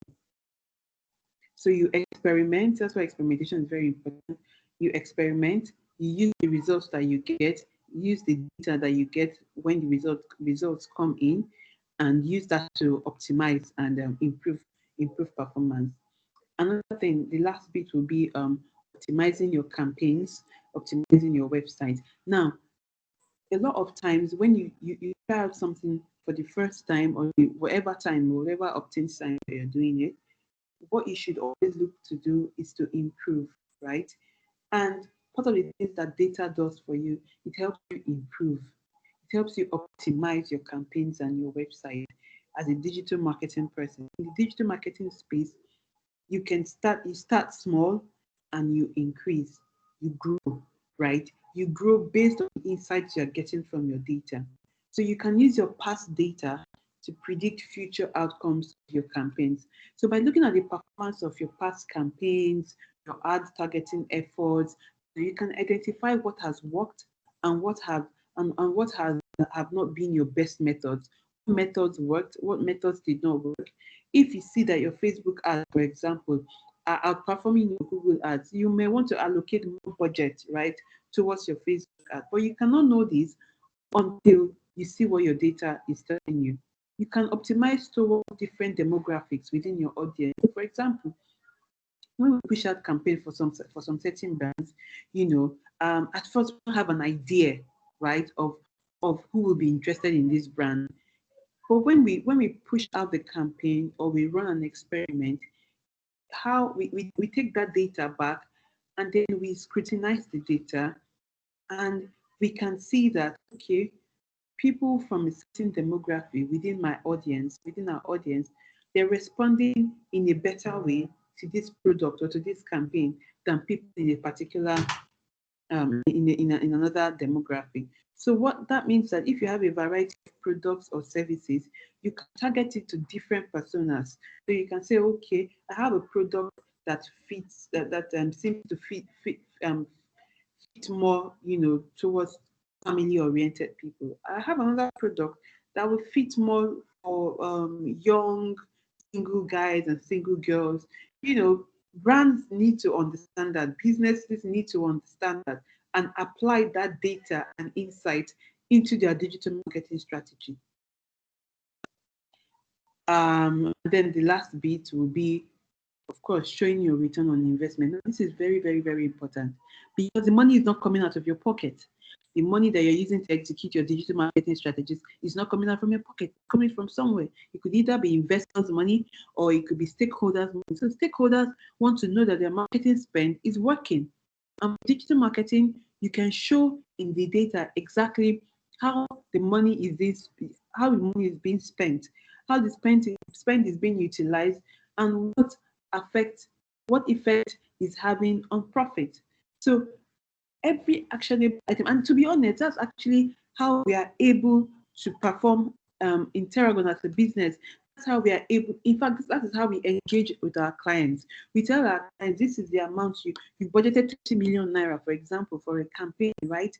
[SPEAKER 1] So you experiment. That's why experimentation is very important. You experiment, you use the results that you get, use the data that you get when the results come in, and use that to optimize and improve performance. Another thing, the last bit will be optimizing your campaigns, optimizing your website. Now, a lot of times when you try out something for the first time, or whatever obtains time that you're doing it, what you should always look to do is to improve, right? And part of the things that data does for you, it helps you improve. It helps you optimize your campaigns and your website as a digital marketing person. In the digital marketing space, you start small and you increase, you grow, right? You grow based on the insights you're getting from your data. So you can use your past data to predict future outcomes of your campaigns. So by looking at the performance of your past campaigns, your ad targeting efforts, you can identify what has worked and what have not been your best methods. What methods worked, what methods did not work. If you see that your Facebook ads, for example, are outperforming your Google ads, you may want to allocate more budget, right, towards your Facebook ad. But you cannot know this until you see what your data is telling you. You can optimize towards different demographics within your audience. For example, when we push out campaign for some certain brands, at first we have an idea, right, of who will be interested in this brand. But when we push out the campaign or we run an experiment, how we take that data back, and then we scrutinize the data, and we can see that, okay, people from a certain demography within my audience, within our audience, they're responding in a better way to this product or to this campaign than people in a particular in another demography. So what that means that if you have a variety of products or services, you can target it to different personas. So you can say, okay, I have a product that fits that seems to fit more, towards family-oriented people. I have another product that will fit more for young single guys and single girls. Brands need to understand that, businesses need to understand that, and apply that data and insight into their digital marketing strategy. Then the last bit will be, of course, showing your return on investment. Now, this is very, very, very important, because the money is not coming out of your pocket. The money that you're using to execute your digital marketing strategies is not coming out from your pocket, it's coming from somewhere. It could either be investors' money or it could be stakeholders' money. So stakeholders want to know that their marketing spend is working. And digital marketing, you can show in the data exactly how the money is being spent, how the spend is being utilized, and what effect is having on profit. So every actionable item, and to be honest, that's actually how we are able to perform in Terragon as a business. That's how we are able, in fact, that is how we engage with our clients. We tell our clients, this is the amount you budgeted 20 million naira, for example, for a campaign, right?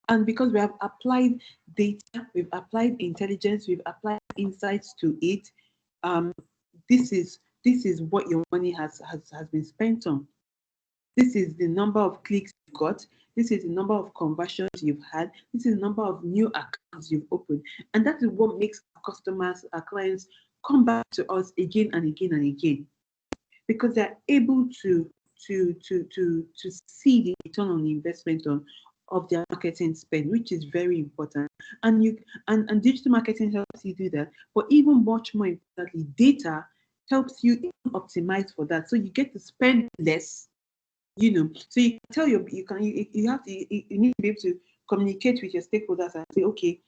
[SPEAKER 1] And because we have applied data, we've applied intelligence, we've applied insights to it, this is what your money has been spent on. This is the number of clicks you've got. This is the number of conversions you've had. This is the number of new accounts you've opened. And that is what makes our customers, our clients, come back to us again and again and again, because they're able to see the return on investment of their marketing spend, which is very important. And digital marketing helps you do that. But even much more importantly, data helps you optimize for that. So you get to spend less. So you can tell you need to be able to communicate with your stakeholders and say, okay,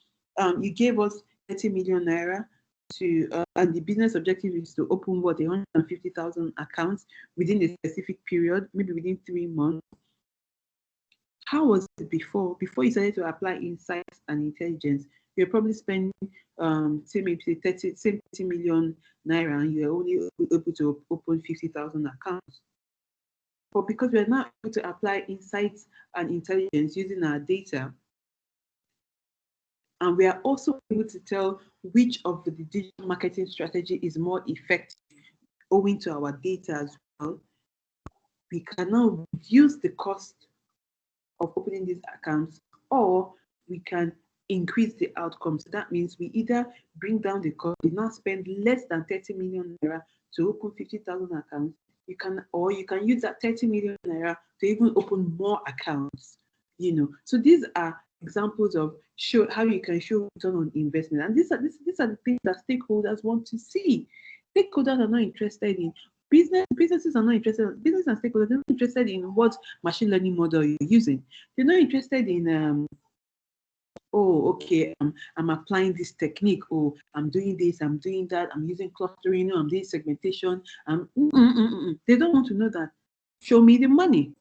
[SPEAKER 1] you gave us 30 million naira to, and the business objective is to open 150,000 accounts within a specific period, maybe within 3 months. How was it before? Before you started to apply insights and intelligence, you're probably spending maybe 30 million naira, and you're only able to open 50,000 accounts. But because we're now able to apply insights and intelligence using our data, and we are also able to tell which of the digital marketing strategy is more effective owing to our data as well, we can now reduce the cost of opening these accounts, or we can increase the outcomes. So that means we either bring down the cost, we now spend less than 30 million naira to open 50,000 accounts. You can use that 30 million naira to even open more accounts. So these are examples of how you can show return on investment, and these are the things that stakeholders want to see. Stakeholders are not interested in businesses are not interested. Business and stakeholders are not interested in what machine learning model you're using. They're not interested in oh, okay, I'm applying this technique. Oh, I'm doing this, I'm doing that, I'm using clustering, I'm doing segmentation. They don't want to know that. Show me the money.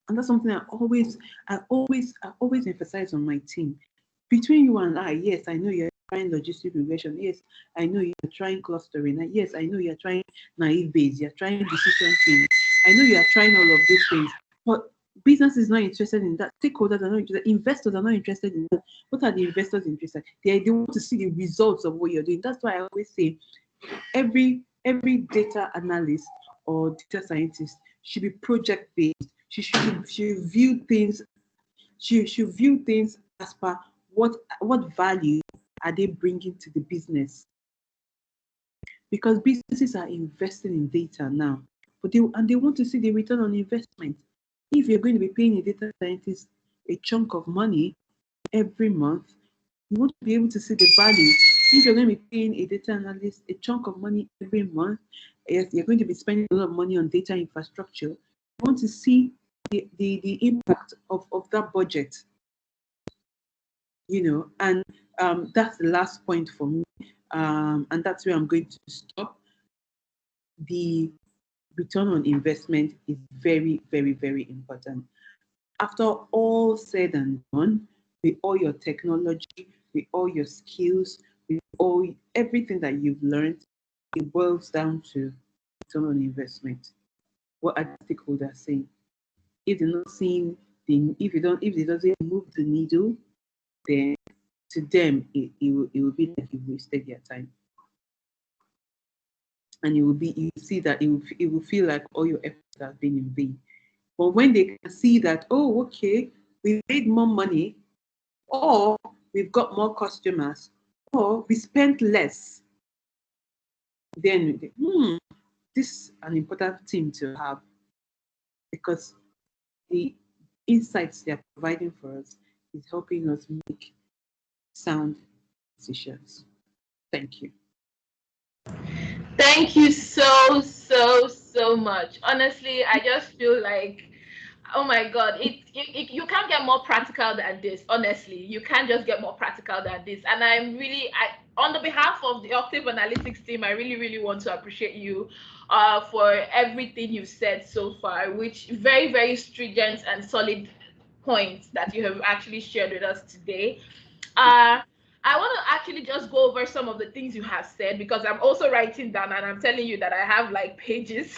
[SPEAKER 1] And that's something I always emphasize on my team. Between you and I, yes, I know you're trying logistic regression. Yes, I know you're trying clustering. Yes, I know you're trying naive Bayes. You're trying decision tree. I know you're trying all of these things. But business is not interested in that. Stakeholders are not interested. Investors are not interested in that. What are the investors interested? They want to see the results of what you're doing. That's why I always say every data analyst or data scientist should be project based. She should view things. She should view things as per what value are they bringing to the business. Because businesses are investing in data now, but they want to see the return on investment. If you're going to be paying a data scientist a chunk of money every month, you want to be able to see the value If you're going to be paying a data analyst a chunk of money every month, yes, you're going to be spending a lot of money on data infrastructure. You want to see the impact of that budget, and that's the last point for me. And that's where I'm going to stop. The return on investment is very, very, very important. After all said and done, with all your technology, with all your skills, with all everything that you've learned, it boils down to return on investment. What are the stakeholders saying? If they're not seeing if it doesn't move the needle, then to them it will be like you've wasted their time. And you see that it will feel like all your efforts have been in vain. But when they can see that, oh, okay, we made more money, or we've got more customers, or we spent less, then this is an important thing to have, because the insights they're providing for us is helping us make sound decisions. Thank you.
[SPEAKER 2] Thank you so much. Honestly, I just feel like, oh my God, you can't get more practical than this. Honestly, you can't just get more practical than this. And on the behalf of the Octave Analytics team, I really, really want to appreciate you for everything you've said so far, which very, very stringent and solid points that you have actually shared with us today. I want to actually just go over some of the things you have said, because I'm also writing down, and I'm telling you that I have like pages.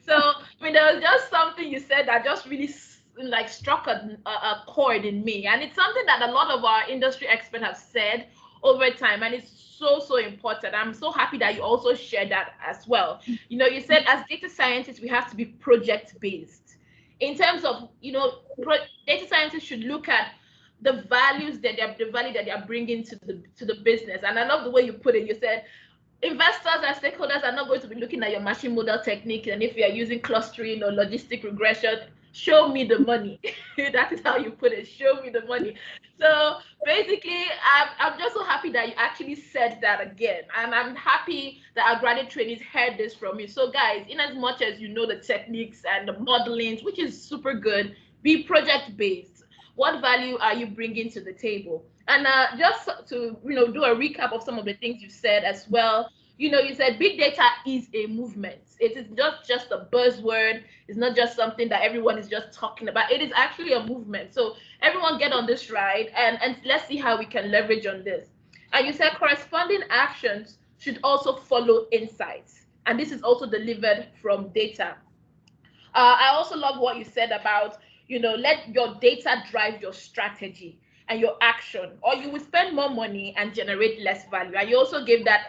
[SPEAKER 2] So, I mean, there was just something you said that just really like struck a chord in me. And it's something that a lot of our industry experts have said over time, and it's so important. I'm so happy that you also shared that as well. You said as data scientists, we have to be project based. In terms of, data scientists should look at the values the value that they're bringing to the business. And I love the way you put it. You said investors and stakeholders are not going to be looking at your machine model technique, and if you're using clustering or logistic regression, show me the money. That is how you put it. Show me the money. So basically, I'm just so happy that you actually said that again, and I'm happy that our graduate trainees heard this from you. So guys, in as much as you know the techniques and the modelings, which is super good, be project based. What value are you bringing to the table? And just to do a recap of some of the things you said as well. You said big data is a movement. It is not just a buzzword. It's not just something that everyone is just talking about. It is actually a movement. So everyone get on this ride, and let's see how we can leverage on this. And you said corresponding actions should also follow insights. And this is also delivered from data. I also love what you said about, let your data drive your strategy and your action, or you will spend more money and generate less value. And you also gave that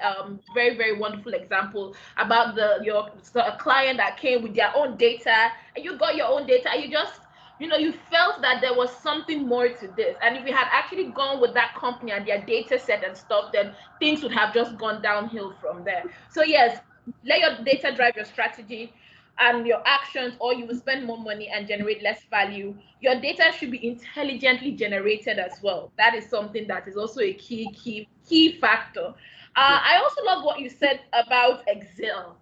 [SPEAKER 2] very, very wonderful example about your client that came with their own data, and you got your own data, and you felt that there was something more to this. And if you had actually gone with that company and their data set and stuff, then things would have just gone downhill from there. So yes, let your data drive your strategy and your actions, or you will spend more money and generate less value. Your data should be intelligently generated as well. That is something that is also a key factor. I also love what you said about Excel.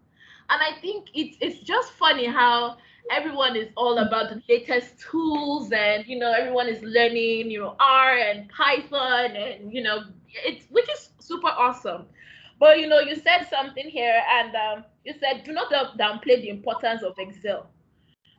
[SPEAKER 2] And I think it's just funny how everyone is all about the latest tools, and everyone is learning R and Python, and it's, which is super awesome. But you said something here, and you said do not downplay the importance of Excel.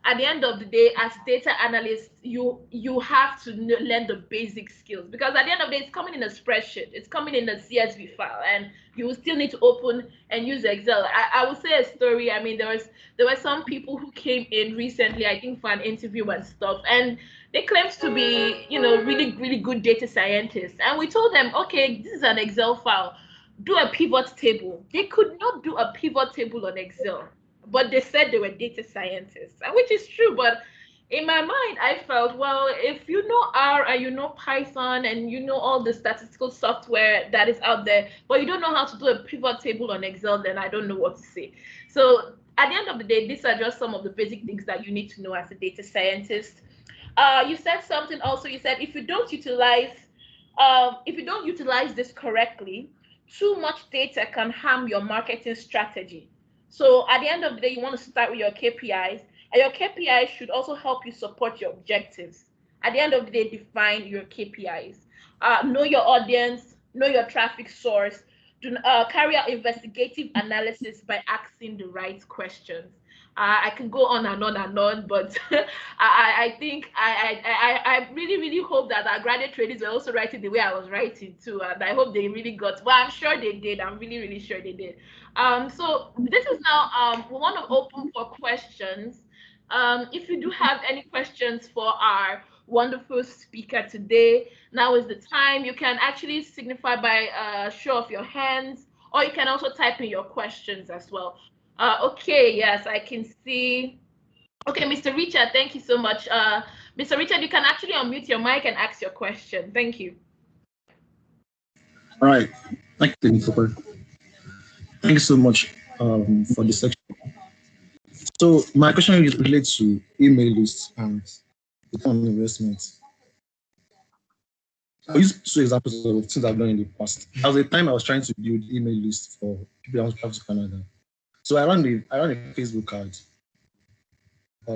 [SPEAKER 2] At the end of the day, as data analysts, you have to learn the basic skills, because at the end of the day, it's coming in a spreadsheet, it's coming in a CSV file, and you will still need to open and use Excel. I will say a story. I mean, there were some people who came in recently, I think, for an interview and stuff, and they claimed to be really, really good data scientists, and we told them, okay, this is an Excel file, do a pivot table. They could not do a pivot table on Excel, but they said they were data scientists, and which is true. But in my mind, I felt, well, if you know R and you know Python and you know all the statistical software that is out there, but you don't know how to do a pivot table on Excel, then I don't know what to say. So at the end of the day, these are just some of the basic things that you need to know as a data scientist. You said something also. You said if you don't utilize if you don't utilize this correctly, too much data can harm your marketing strategy. So at the end of the day, you want to start with your KPIs, and your KPIs should also help you support your objectives. At the end of the day, define your KPIs. Know your audience, know your traffic source, carry out investigative analysis by asking the right questions. I can go on and on and on, but I think I really, really hope that our graduate traders were also writing the way I was writing too, and I hope they really got. Well, I'm sure they did. I'm really, really sure they did. So this is now we want to open for questions. If you do have any questions for our wonderful speaker today, now is the time. You can actually signify by show of your hands, or you can also type in your questions as well. Okay, yes, I can see. Okay, Mr. Richard, thank you so much. Mr. Richard, you can actually unmute your mic and ask your question. Thank you.
[SPEAKER 6] All right. Thank you, Christopher. Thank you so much for the section. So my question relates to email lists and return on investment. I'll use two examples of things I've done in the past. There was a time I was trying to build email lists for people that want to travel to Canada. So I ran a Facebook ad. I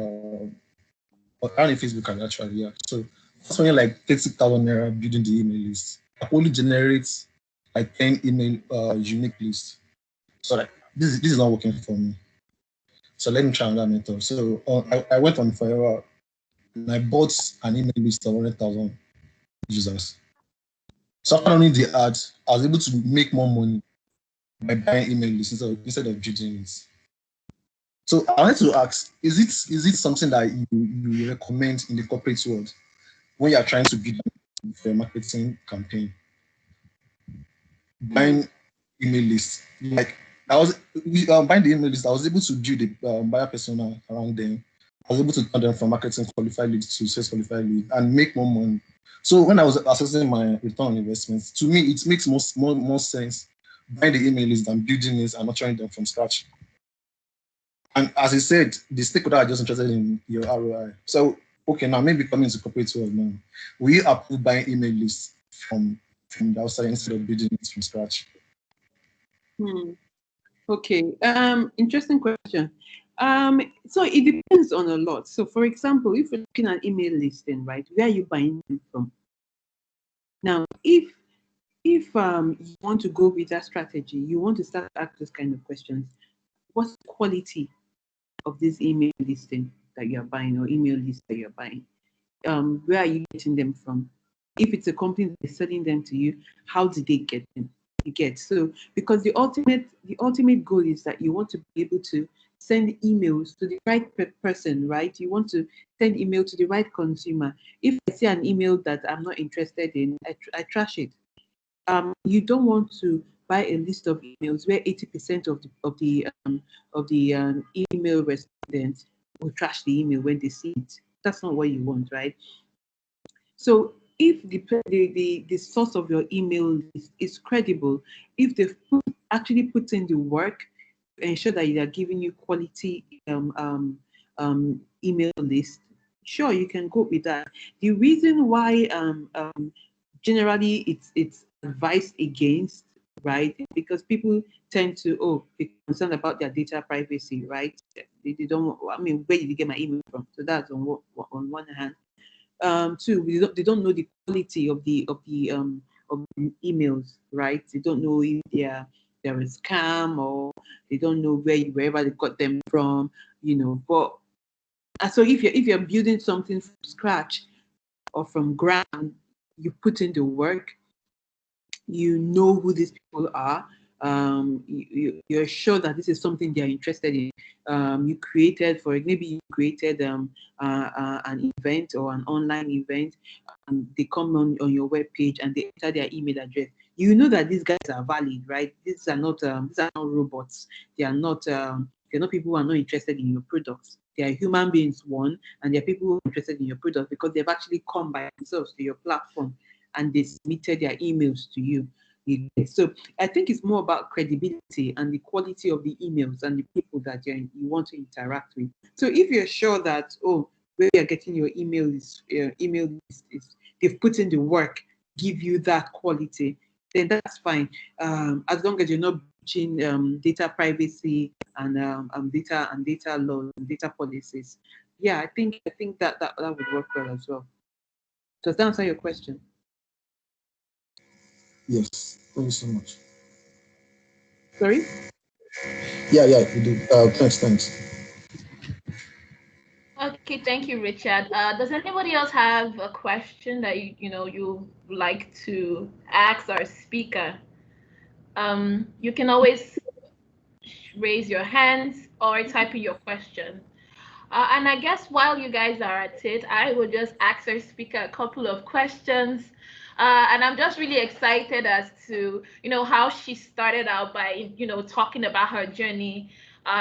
[SPEAKER 6] ran a Facebook ad actually, yeah. So that's only like 30,000 naira building the email list. I only generate like 10 email unique lists. So like this is not working for me. So let me try another method. So I went on Forever and I bought an email list of 100,000 users. So after running the ad, I was able to make more money by buying email lists instead of building it. So I wanted to ask, is it something that you recommend in the corporate world when you are trying to build for a marketing campaign? Buying email lists, like I was buying the email list, I was able to build a buyer persona around them. I was able to turn them from marketing qualified leads to sales qualified lead and make more money. So when I was assessing my return on investments, to me it makes more sense buying the email list than building it and nurturing them from scratch. And as I said, the stakeholder are just interested in your ROI. So okay, now maybe coming to corporate world now, will you approve buying email lists from the outside instead of building it from scratch?
[SPEAKER 1] Okay. Interesting question. So it depends on a lot. So for example, if you're looking at email listing, right, where are you buying them from? Now, if you want to go with that strategy, you want to start to ask those kind of questions. What's the quality of this email listing that you're buying or email list that you're buying? Where are you getting them from? If it's a company that's selling them to you, how did they get them? You get so because the ultimate goal is that you want to be able to send emails to the right person, right? You want to send email to the right consumer. If I see an email that I'm not interested in, I trash it. You don't want to buy a list of emails where 80% of the email respondents will trash the email when they see it. That's not what you want, right? So if the source of your email is credible, if they've actually put in the work to ensure that they are giving you quality email list, sure, you can go with that. The reason why generally it's advised against, right, because people tend to be concerned about their data privacy, right? They don't. I mean, where did you get my email from? So that's on one hand. Two, they don't know the quality of the emails, right? They don't know if they're a scam or they don't know wherever they got them from, But so if you're building something from scratch or from ground, you put in the work, you know who these people are. You're sure that this is something they're interested in. Maybe you created an event or an online event, and they come on your web page and they enter their email address. You know that these guys are valid, right? These are not robots. They're not people who are not interested in your products. They are human beings, one, and they're people who are interested in your product because they've actually come by themselves to your platform and they submitted their emails to you. So I think it's more about credibility and the quality of the emails and the people that you want to interact with. So if you're sure that where you're getting your email is they've put in the work give you that quality, then that's fine. As long as you're not breaching data privacy and data laws and data policies. Yeah, I think that would work well as well. Does that answer your question?
[SPEAKER 6] Yes. Thank you so much.
[SPEAKER 1] Sorry?
[SPEAKER 6] Yeah, we do. Thanks.
[SPEAKER 2] Okay, thank you, Richard. Does anybody else have a question that you like to ask our speaker? You can always raise your hands or type in your question. And I guess while you guys are at it, I will just ask our speaker a couple of questions. And I'm just really excited as to, how she started out by, talking about her journey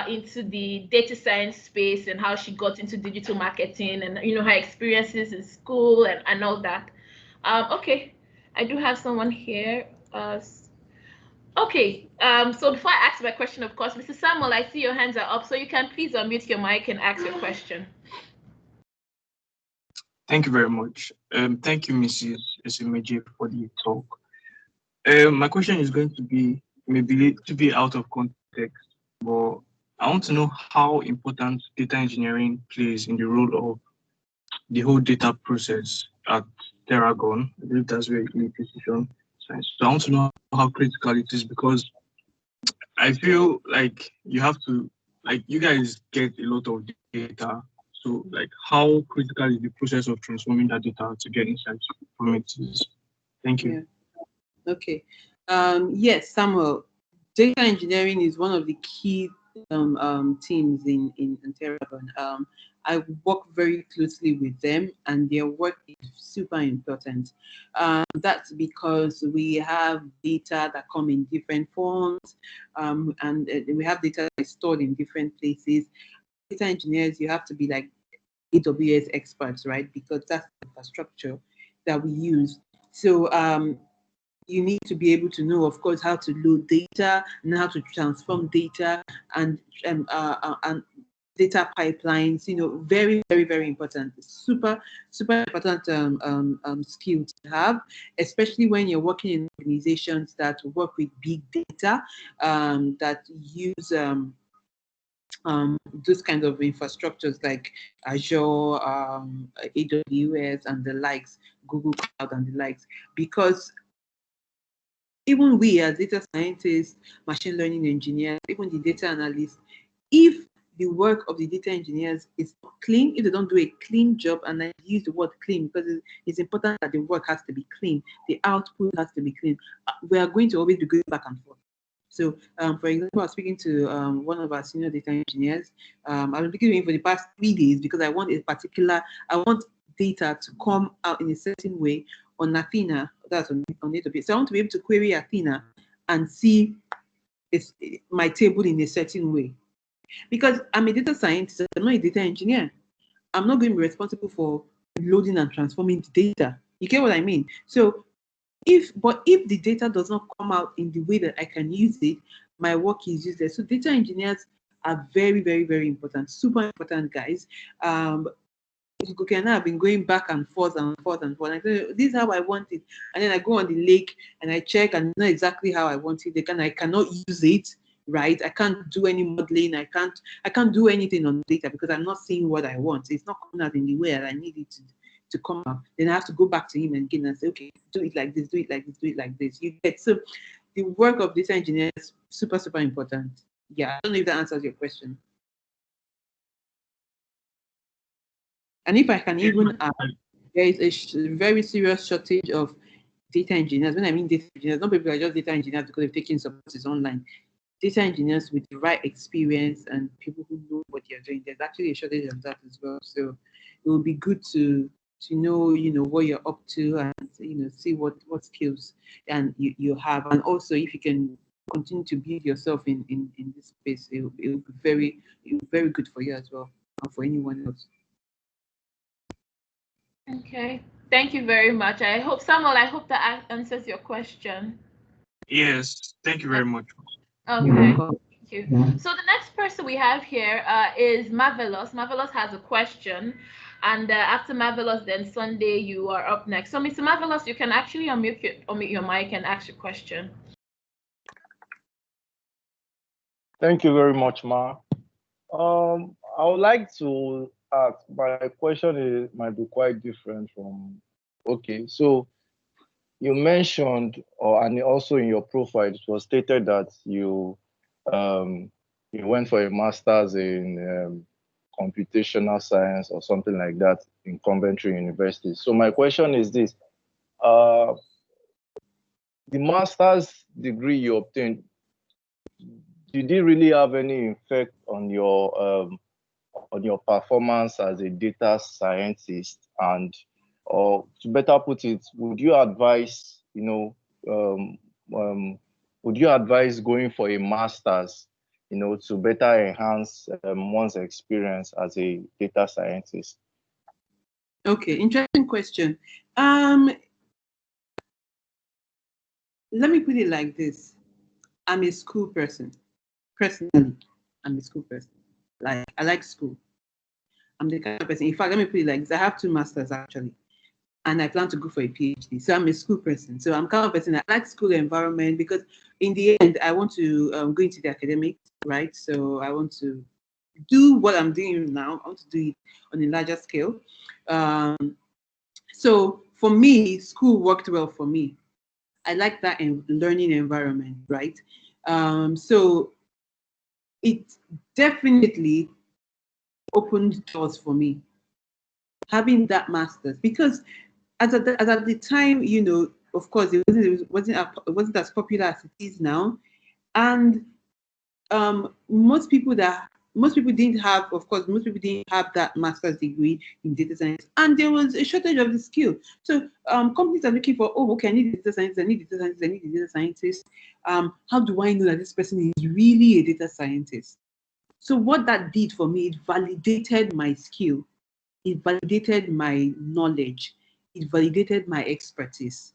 [SPEAKER 2] into the data science space and how she got into digital marketing and, her experiences in school and all that. Okay, I do have someone here. Okay, so before I ask my question, of course, Mr. Samuel, I see your hands are up, so you can please unmute your mic and ask your question.
[SPEAKER 7] Thank you very much. Thank you, Mrs. Esimeje, for the talk. My question is going to be maybe to be out of context, but I want to know how important data engineering plays in the role of the whole data process at Terragon. I believe that's where you precision science. So I want to know how critical it is, because I feel like you have to, like, you guys get a lot of data. So, like, how critical is the process of transforming that data to get insights from it? Thank you.
[SPEAKER 1] Yeah. Okay. Yes, Samuel. Data engineering is one of the key teams in Terragon. I work very closely with them, and their work is super important. That's because we have data that come in different forms, and we have data that's stored in different places. Data engineers, you have to be like AWS experts, right? Because that's the infrastructure that we use. So you need to be able to know, of course, how to load data and how to transform data and data pipelines. Very, very, very important. Super, super important skill to have, especially when you're working in organizations that work with big data, that use those kinds of infrastructures like Azure, AWS, and the likes, Google Cloud, and the likes, because even we as data scientists, machine learning engineers, even the data analysts, if the work of the data engineers is not clean, if they don't do a clean job, and I use the word clean because it's important that the work has to be clean, the output has to be clean, we are going to always be going back and forth. So, for example, I was speaking to one of our senior data engineers. I've been speaking to him for the past 3 days because I want data to come out in a certain way on Athena, that's on AWS. So I want to be able to query Athena and see my table in a certain way. Because I'm a data scientist, I'm not a data engineer. I'm not going to be responsible for loading and transforming the data. You get what I mean? So if the data does not come out in the way that I can use it, my work is useless. So data engineers are very, very, very important, super important guys. Okay, now I've been going back and forth and forth and forth. I say, this is how I want it. And then I go on the lake and I check and know exactly how I want it. I cannot use it, right? I can't do any modeling. I can't do anything on data because I'm not seeing what I want. It's not coming out in the way that I need it to come out. Then I have to go back to him again and say, okay, do it like this, do it like this, do it like this. You get, so the work of data engineers is super, super important. Yeah, I don't know if that answers your question. And if I can even add, there is a very serious shortage of data engineers. When I mean data engineers, not people are just data engineers because they've taken some courses online. Data engineers with the right experience and people who know what they're doing. There's actually a shortage of that as well. So it would be good to know, what you're up to and, see what skills and you have. And also if you can continue to build yourself in this space, it will be very good for you as well and for anyone else.
[SPEAKER 2] Okay, thank you very much. Samuel, I hope that answers your question.
[SPEAKER 7] Yes, thank you very much.
[SPEAKER 2] Okay, thank you. So the next person we have here is Marvelous. Marvelous has a question. And after Marvelous, then Sunday, you are up next. So, Mr. Marvelous, you can actually unmute your mic and ask your question.
[SPEAKER 4] Thank you very much, Ma. I would like to ask, my question might be quite different from, okay, so you mentioned, and also in your profile, it was stated that um, you went for a master's in computational science or something like that in Coventry University. So my question is this, uh, the master's degree you obtained, did it really have any effect on your performance as a data scientist? And, or to better put it, would you advise, um, um, would you advise going for a master's, to better enhance one's experience as a data scientist?
[SPEAKER 1] Okay, interesting question. Let me put it like this. I'm a school person. Personally, I'm a school person. Like, I like school. I'm the kind of person. In fact, let me put it like this. I have 2 masters actually, and I plan to go for a PhD. So I'm a school person. So I'm kind of person that like school environment because in the end, I want to go into the academics, right? So I want to do what I'm doing now. I want to do it on a larger scale. So for me, school worked well for me. I like that learning environment, right? So it definitely opened doors for me having that master's because as at the time, of course, it wasn't as popular as it is now, and most people didn't have, of course, most people didn't have that master's degree in data science, and there was a shortage of the skill. So companies are looking for, oh, okay, I need a data scientist, I need a data scientist, I need a data scientist. How do I know that this person is really a data scientist? So what that did for me, it validated my skill, it validated my knowledge, it validated my expertise.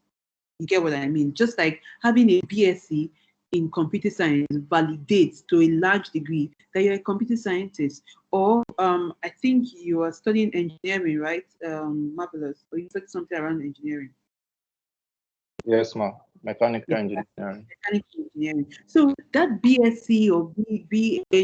[SPEAKER 1] You get what I mean? Just like having a BSc in computer science validates to a large degree that you're a computer scientist. Or I think you are studying engineering, right? Marvelous. Or you said something around engineering.
[SPEAKER 4] Yes, ma'am. Mechanical
[SPEAKER 1] Yeah,
[SPEAKER 4] engineering.
[SPEAKER 1] mechanical engineering. So that BSc or BEng, I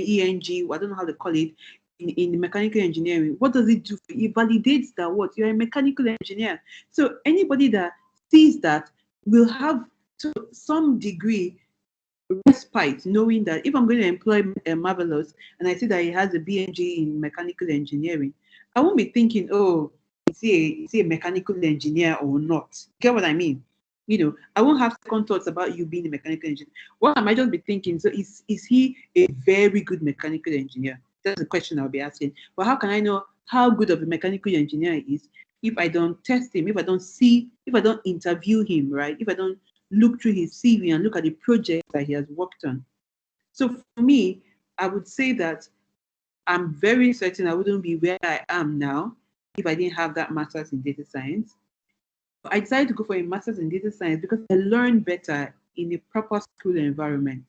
[SPEAKER 1] don't know how to call it, in mechanical engineering, what does it do? It validates that what you're a mechanical engineer. So anybody that sees that will have to some degree respite, knowing that if I'm going to employ Marvelous and I see that he has a BNG in mechanical engineering, I won't be thinking, oh, is he a mechanical engineer or not? Get what I mean? I won't have second thoughts about you being a mechanical engineer. What I might just be thinking, so is he a very good mechanical engineer? That's the question I'll be asking. But how can I know how good of a mechanical engineer he is if I don't test him, if I don't interview him, right? If I don't look through his CV and look at the projects that he has worked on. So for me, I would say that I'm very certain I wouldn't be where I am now if I didn't have that master's in data science. I decided to go for a master's in data science because I learned better in a proper school environment.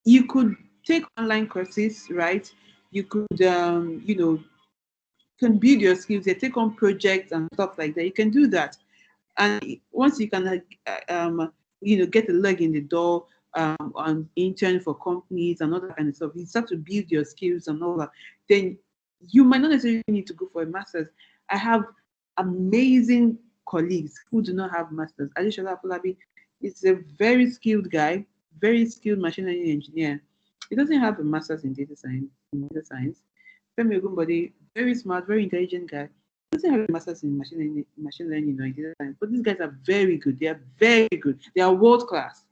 [SPEAKER 1] You could take online courses, right? You could, can build your skills, you take on projects and stuff like that. You can do that. And once you can, get a leg in the door, and intern for companies and all that kind of stuff, you start to build your skills and all that. Then you might not necessarily need to go for a master's. I have amazing colleagues who do not have masters. Adishola Afolabi is a very skilled guy, very skilled machine learning engineer. He doesn't have a master's in data science. Femi Ogunbode, very smart, very intelligent guy, doesn't have a master's in machine learning or in data science, but these guys are very good. They are very good. They are world class.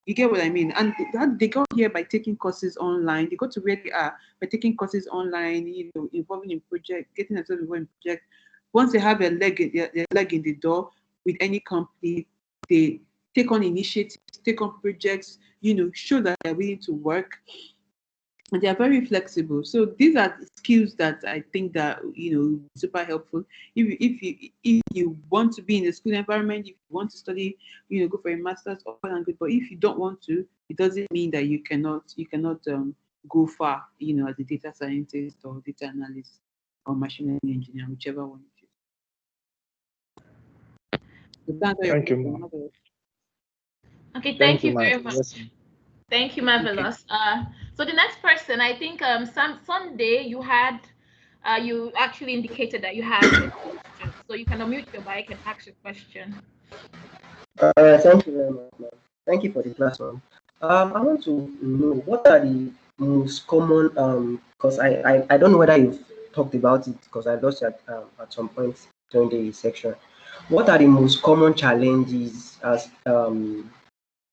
[SPEAKER 1] You get what I mean? And they got here by taking courses online. They got to where they are by taking courses online, involving in projects, getting themselves involved in projects. Once they have their leg in the door with any company, they take on initiatives, take on projects, show that they're willing to work, and they are very flexible. So these are skills that I think that super helpful. If you want to be in a school environment, if you want to study, go for a master's, all and good. But if you don't want to, it doesn't mean that you cannot go far, as a data scientist or data analyst or machine learning engineer, whichever one it is. So that's your
[SPEAKER 4] Thank you,
[SPEAKER 1] question,
[SPEAKER 4] ma.
[SPEAKER 1] Marvelous.
[SPEAKER 2] Okay,
[SPEAKER 4] Thank
[SPEAKER 2] thank
[SPEAKER 4] you,
[SPEAKER 2] you
[SPEAKER 4] ma.
[SPEAKER 2] very much.
[SPEAKER 4] Yes,
[SPEAKER 2] Thank you,
[SPEAKER 1] Okay.
[SPEAKER 2] Marvelous. So the next person, I think Sunday you actually indicated that you had a question. So you can unmute your mic and ask your question.
[SPEAKER 8] Thank you very much, ma'am. Thank you for the class, ma'am. I want to know what are the most common because I don't know whether you've talked about it because I lost it at some point during the section. What are the most common challenges as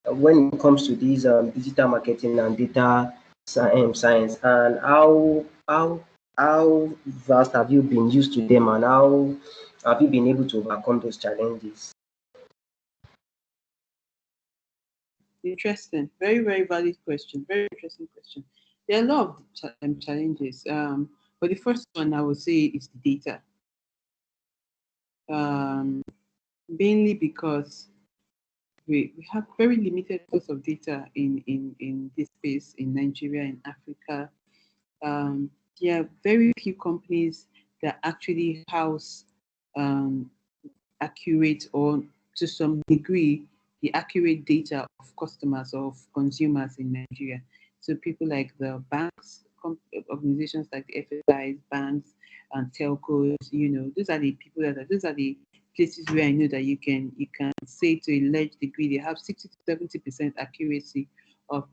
[SPEAKER 8] when it comes to these digital marketing and data science, and how vast have you been used to them, and how have you been able to overcome those challenges?
[SPEAKER 1] Interesting. Very, very valid question. Very interesting question. There are a lot of challenges. But the first one I would say is the data. Um, Mainly because we have very limited source of data in this space in Nigeria, in Africa. There are very few companies that actually house um, accurate, or to some degree, the accurate data of customers, of consumers in Nigeria. So people like the banks, organizations like the FSIs, banks, and telcos, those are the people those are the places where I know that you can say to a large degree they have 60 to 70% accuracy of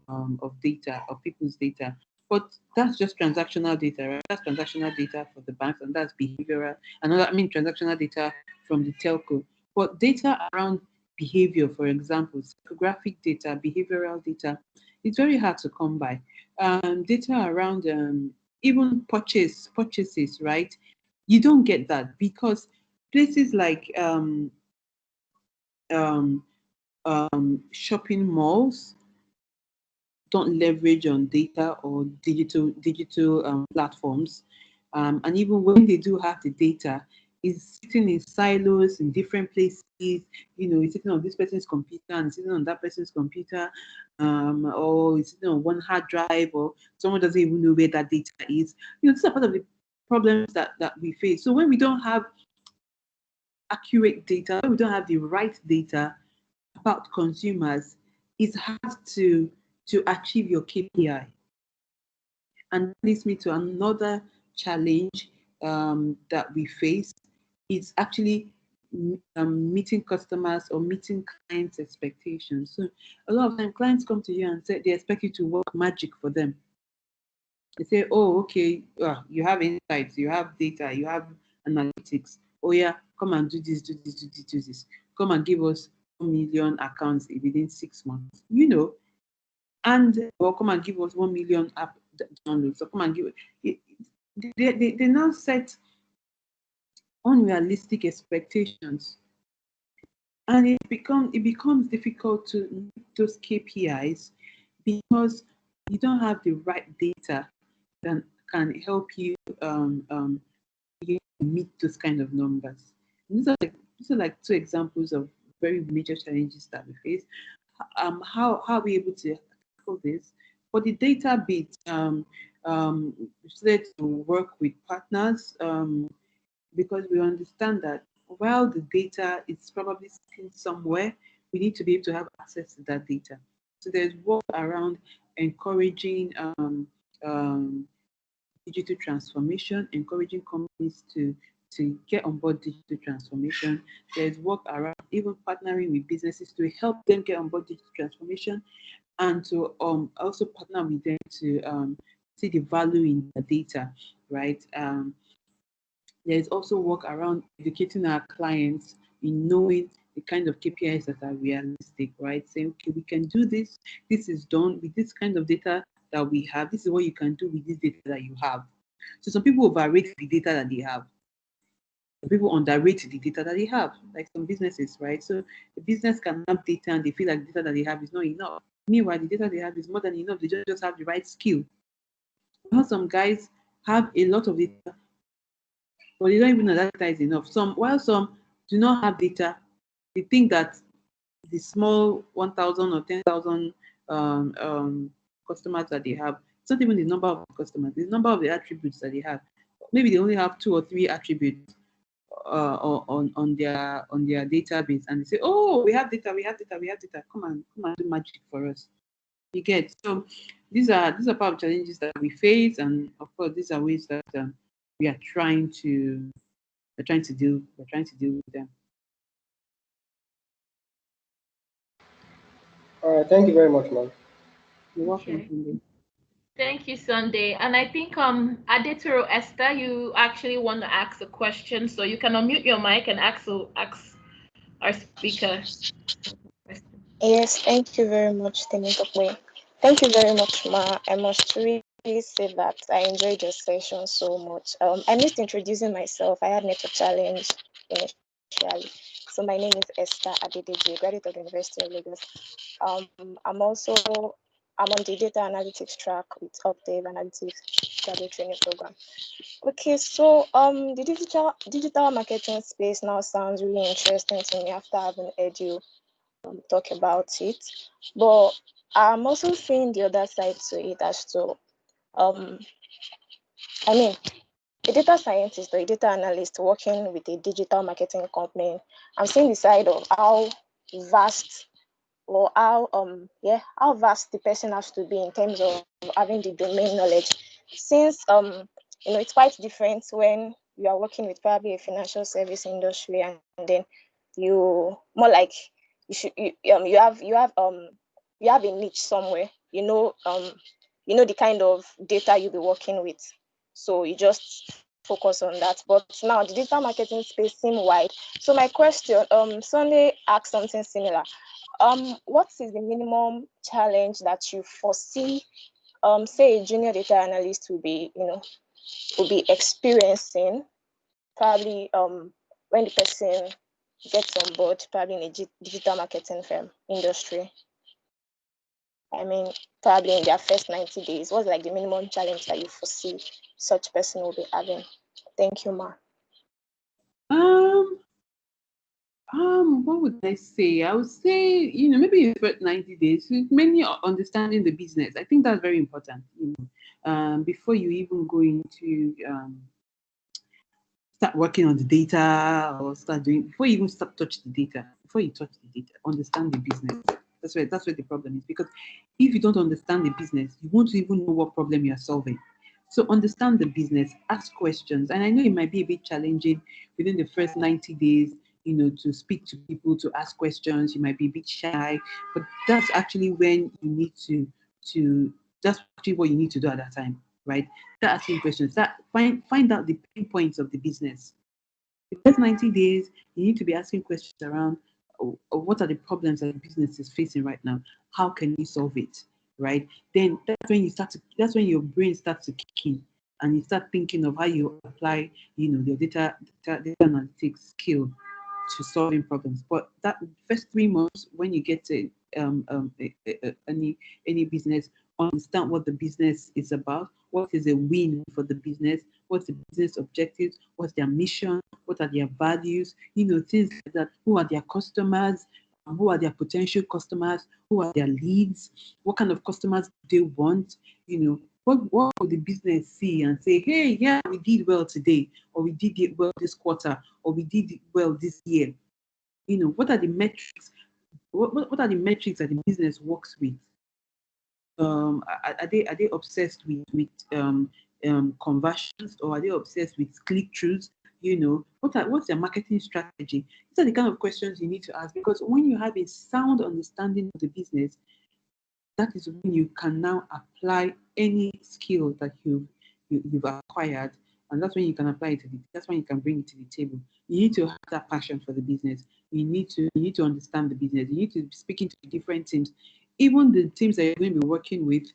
[SPEAKER 1] data, of people's data. But that's just transactional data, right? That's transactional data for the banks, and that's behavioral. Transactional data from the telco. But data around behavior, for example, psychographic data, behavioral data, it's very hard to come by. Data around even purchases, right? You don't get that because places like um, shopping malls don't leverage on data or digital platforms. And even when they do have the data, it's sitting in silos in different places. It's sitting on this person's computer and sitting on that person's computer, or it's sitting on one hard drive, or someone doesn't even know where that data is. These are part of the problems that we face. So when we don't have accurate data, when we don't have the right data about consumers, it's hard to achieve your KPI. And that leads me to another challenge that we face. It's actually meeting customers or meeting clients' expectations. So a lot of times clients come to you and say they expect you to work magic for them. They say, oh, okay, you have insights, you have data, you have analytics. Oh yeah, come and do this, do this, do this, do this. Come and give us 1 million accounts within 6 months. And or come and give us 1 million app downloads. So come and give it. They now set unrealistic expectations, and it becomes difficult to meet those KPIs because you don't have the right data that can help you meet those kind of numbers. And these are like two examples of very major challenges that we face. How are we able to tackle this? For the data bit, we started to work with partners because we understand that while the data is probably sitting somewhere, we need to be able to have access to that data. So there's work around encouraging um, digital transformation, encouraging companies to get on board digital transformation. There's work around even partnering with businesses to help them get on board digital transformation, and to also partner with them to see the value in the data, right? There's also work around educating our clients in knowing the kind of KPIs that are realistic, right? Saying, okay, we can do this. This is done with this kind of data that we have. This is what you can do with this data that you have. So some people overrate the data that they have. Some people underrate the data that they have, like some businesses, right? So the business can have data and they feel like the data that they have is not enough. Meanwhile, the data they have is more than enough. They just have the right skill. While some guys have a lot of data, but they don't even know that data is enough. While some do not have data, they think that the small 1,000 or 10,000 customers that they have It's not even the number of customers, the number of the attributes that they have. Maybe they only have 2 or 3 attributes on their database, and they say, "Oh, we have data, we have data, we have data. Come and do magic for us." You get. So these are part of challenges that we face, and of course, these are ways that we are trying to deal with them.
[SPEAKER 8] All right, thank you very much, man.
[SPEAKER 1] You're welcome,
[SPEAKER 2] Okay.
[SPEAKER 1] Cindy.
[SPEAKER 2] Thank you, Sunday. And I think Adetoro Esther, you actually want to ask a question, so you can unmute your mic and ask our speaker.
[SPEAKER 5] Yes, thank you very much, Temitope. Thank you very much, Ma. I must really say that I enjoyed your session so much. I missed introducing myself. I had network challenge initially. So my name is Esther Adedeji, graduate of the University of Lagos. I'm on the data analytics track with Octave Analytics graduate training program. Okay, so the digital marketing space now sounds really interesting to me after having heard you talk about it. But I'm also seeing the other side to it as to I mean a data scientist or a data analyst working with a digital marketing company. I'm seeing the side of how vast or how vast the person has to be in terms of having the domain knowledge, since it's quite different when you are working with probably a financial service industry, and then you more like you have a niche somewhere, the kind of data you'll be working with, so you just focus on that. But now the digital marketing space seems wide. So my question, Sunday asked something similar. What is the minimum challenge that you foresee, say a junior data analyst will be experiencing, probably when the person gets on board, probably in a digital marketing firm industry? I mean, probably in their first 90 days, what's like the minimum challenge that you foresee such person will be having? Thank you, Ma.
[SPEAKER 1] Um, what would I say? I would say, maybe in the first 90 days, it's mainly understanding the business. I think that's very important, before you even go into start working on the data, or before you even start touch the data, before you touch the data, understand the business. That's where the problem is, because if you don't understand the business, you won't even know what problem you're solving. So understand the business, ask questions. And I know it might be a bit challenging within the first 90 days, to speak to people, to ask questions. You might be a bit shy, but that's actually when you need to that's actually what you need to do at that time, right? Start asking questions. Find out the pain points of the business. The first 90 days, you need to be asking questions around, what are the problems that the business is facing right now? How can you solve it? Right? Then that's when your brain starts to kick in, and you start thinking of how you apply, your data analytics skill to solving problems. But that first 3 months, when you get to any business, understand what the business is about, what is a win for the business, what's the business objectives, what's their mission, what are their values, things like that. Who are their customers? Who are their potential customers? Who are their leads? What kind of customers do they want? What would the business see and say, hey, yeah, we did well today, or we did it well this quarter, or we did it well this year? What are the metrics? What are the metrics that the business works with? Are they obsessed with conversions, or are they obsessed with click throughs? What's their marketing strategy? These are the kind of questions you need to ask, because when you have a sound understanding of the business, that is when you can now apply any skill that you've acquired, and that's when you can apply it that's when you can bring it to the table. You need to have that passion for the business. You need to understand the business. You need to be speaking to the different teams, even the teams that you're going to be working with,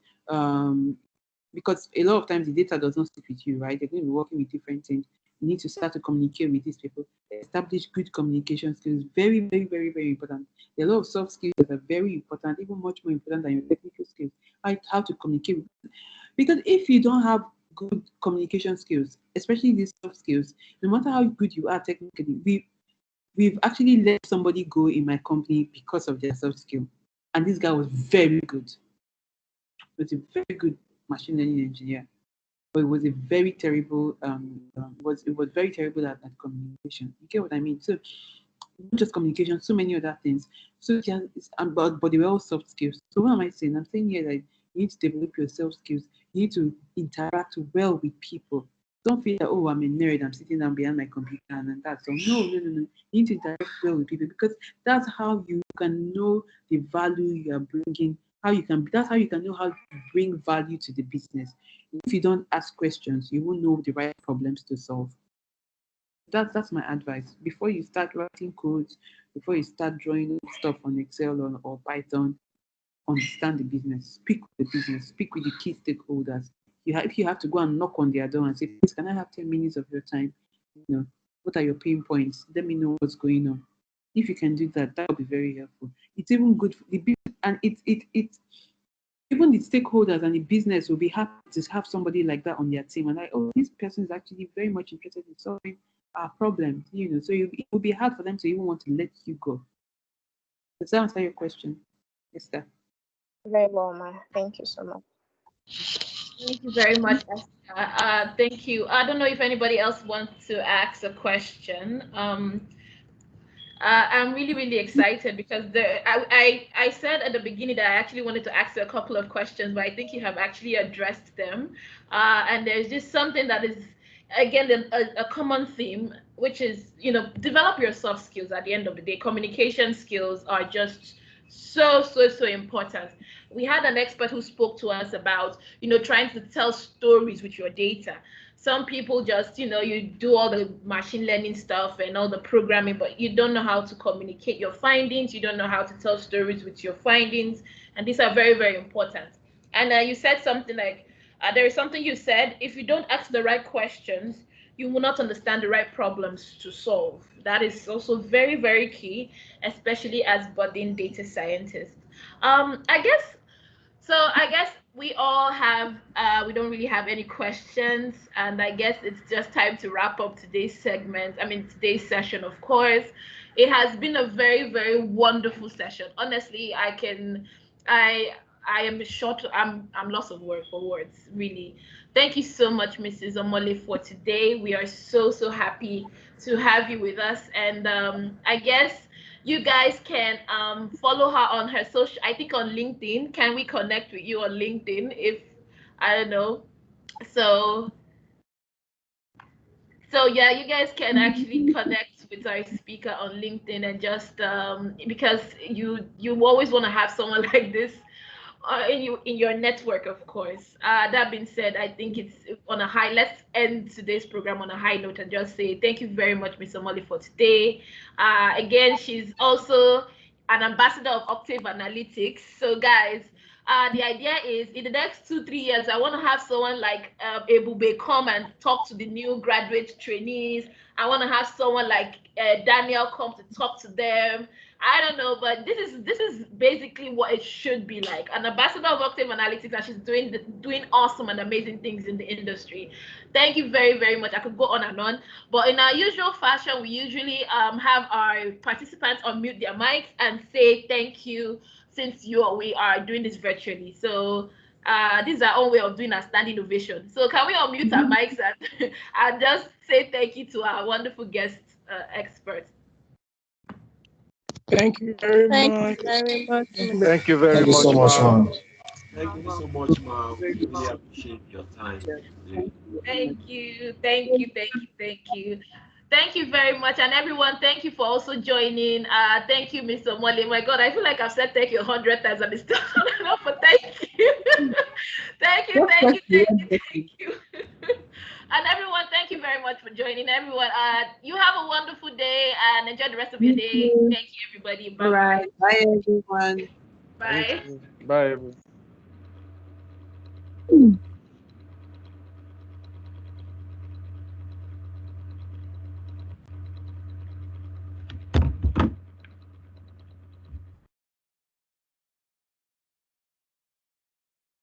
[SPEAKER 1] because a lot of times the data does not stick with you, right? They're going to be working with different teams. You need to start to communicate with these people, establish good communication skills. Very, very, very, very important. There are a lot of soft skills that are very important, even much more important than your technical skills. Like how to communicate with, because if you don't have good communication skills, especially these soft skills, no matter how good you are technically, we've actually let somebody go in my company because of their soft skill. And this guy was very good. Was a very good machine learning engineer, but it was a very terrible it was very terrible at communication. You get what I mean? So not just communication, so many other things. So yeah, but they were all soft skills. So what am I saying? I'm saying here that you need to develop your soft skills. You need to interact well with people. Don't feel that, oh, I'm a nerd, I'm sitting down behind my computer and that's all. No, no, no, no. You need to interact well with people because that's how you can know the value you are bringing. That's how you can know how to bring value to the business. If you don't ask questions, you won't know the right problems to solve. That's my advice. Before you start writing codes, before you start drawing stuff on Excel or Python, understand the business. Speak with the business. Speak with the key stakeholders. If you have to go and knock on their door and say, please, can I have 10 minutes of your time? You know, what are your pain points? Let me know what's going on. If you can do that, that would be very helpful. It's even good for the business, and even the stakeholders and the business will be happy to have somebody like that on their team. And like, oh, this person is actually very much interested in solving our problems. So it will be hard for them to even want to let you go. Does that answer your question, Esther?
[SPEAKER 5] Very well, ma. Thank you so much.
[SPEAKER 2] Thank you very much, Esther. Thank you. I don't know if anybody else wants to ask a question. I'm really, really excited because I said at the beginning that I actually wanted to ask you a couple of questions, but I think you have actually addressed them. And there's just something that is, again, a common theme, which is, develop your soft skills at the end of the day. Communication skills are just so, so, so important. We had an expert who spoke to us about, trying to tell stories with your data. Some people just, you do all the machine learning stuff and all the programming, but you don't know how to communicate your findings. You don't know how to tell stories with your findings. And these are very, very important. And you said something like, there is something you said, if you don't ask the right questions, you will not understand the right problems to solve. That is also very, very key, especially as budding data scientists. I guess we all have, we don't really have any questions. And I guess it's just time to wrap up today's today's session, of course. It has been a very, very wonderful session. Honestly, I am short, I'm lost of words, really. Thank you so much, Mrs. Omole, for today. We are so, so happy to have you with us. And I guess you guys can follow her on her social, I think on LinkedIn. Can we connect with you on LinkedIn? If I don't know. So yeah, you guys can actually connect with our speaker on LinkedIn and just because you always want to have someone like this in your network, of course. That being said, I think it's on a high. Let's end today's program on a high note and just say thank you very much, Ms. Omoli, for today. Again, she's also an ambassador of Octave Analytics. So, guys, the idea is in the next 2-3 years, I want to have someone like Ebube come and talk to the new graduate trainees. I want to have someone like Daniel come to talk to them. I don't know, but this is basically what it should be like. An ambassador of Octave Analytics, and she's doing awesome and amazing things in the industry. Thank you very, very much. I could go on and on, but in our usual fashion, we usually have our participants unmute their mics and say thank you, since we are doing this virtually. So this is our own way of doing a standing ovation. So can we unmute our mics and, and just say thank you to our wonderful guest experts.
[SPEAKER 3] Thank you very
[SPEAKER 5] Thank
[SPEAKER 3] much.
[SPEAKER 5] you very much.
[SPEAKER 4] Thank you very
[SPEAKER 6] Thank you
[SPEAKER 4] much,
[SPEAKER 6] so much,
[SPEAKER 4] ma'am.
[SPEAKER 6] man.
[SPEAKER 9] Thank you so much, Ma. We really appreciate your time today.
[SPEAKER 2] Thank you, thank you, thank you, thank you. Thank you very much. And everyone, thank you for also joining. Thank you, Mr. Molly. My God, I feel like I've said thank you 100 times and it's still not enough, but thank you. Thank you, thank you, thank you, thank you. And everyone, thank you very much for joining. Everyone, you have a wonderful day and enjoy the rest of your day. Thank you, everybody.
[SPEAKER 1] All right.
[SPEAKER 2] Bye-bye.
[SPEAKER 1] Bye, everyone.
[SPEAKER 2] Bye.
[SPEAKER 4] Bye, everyone.
[SPEAKER 1] Mm.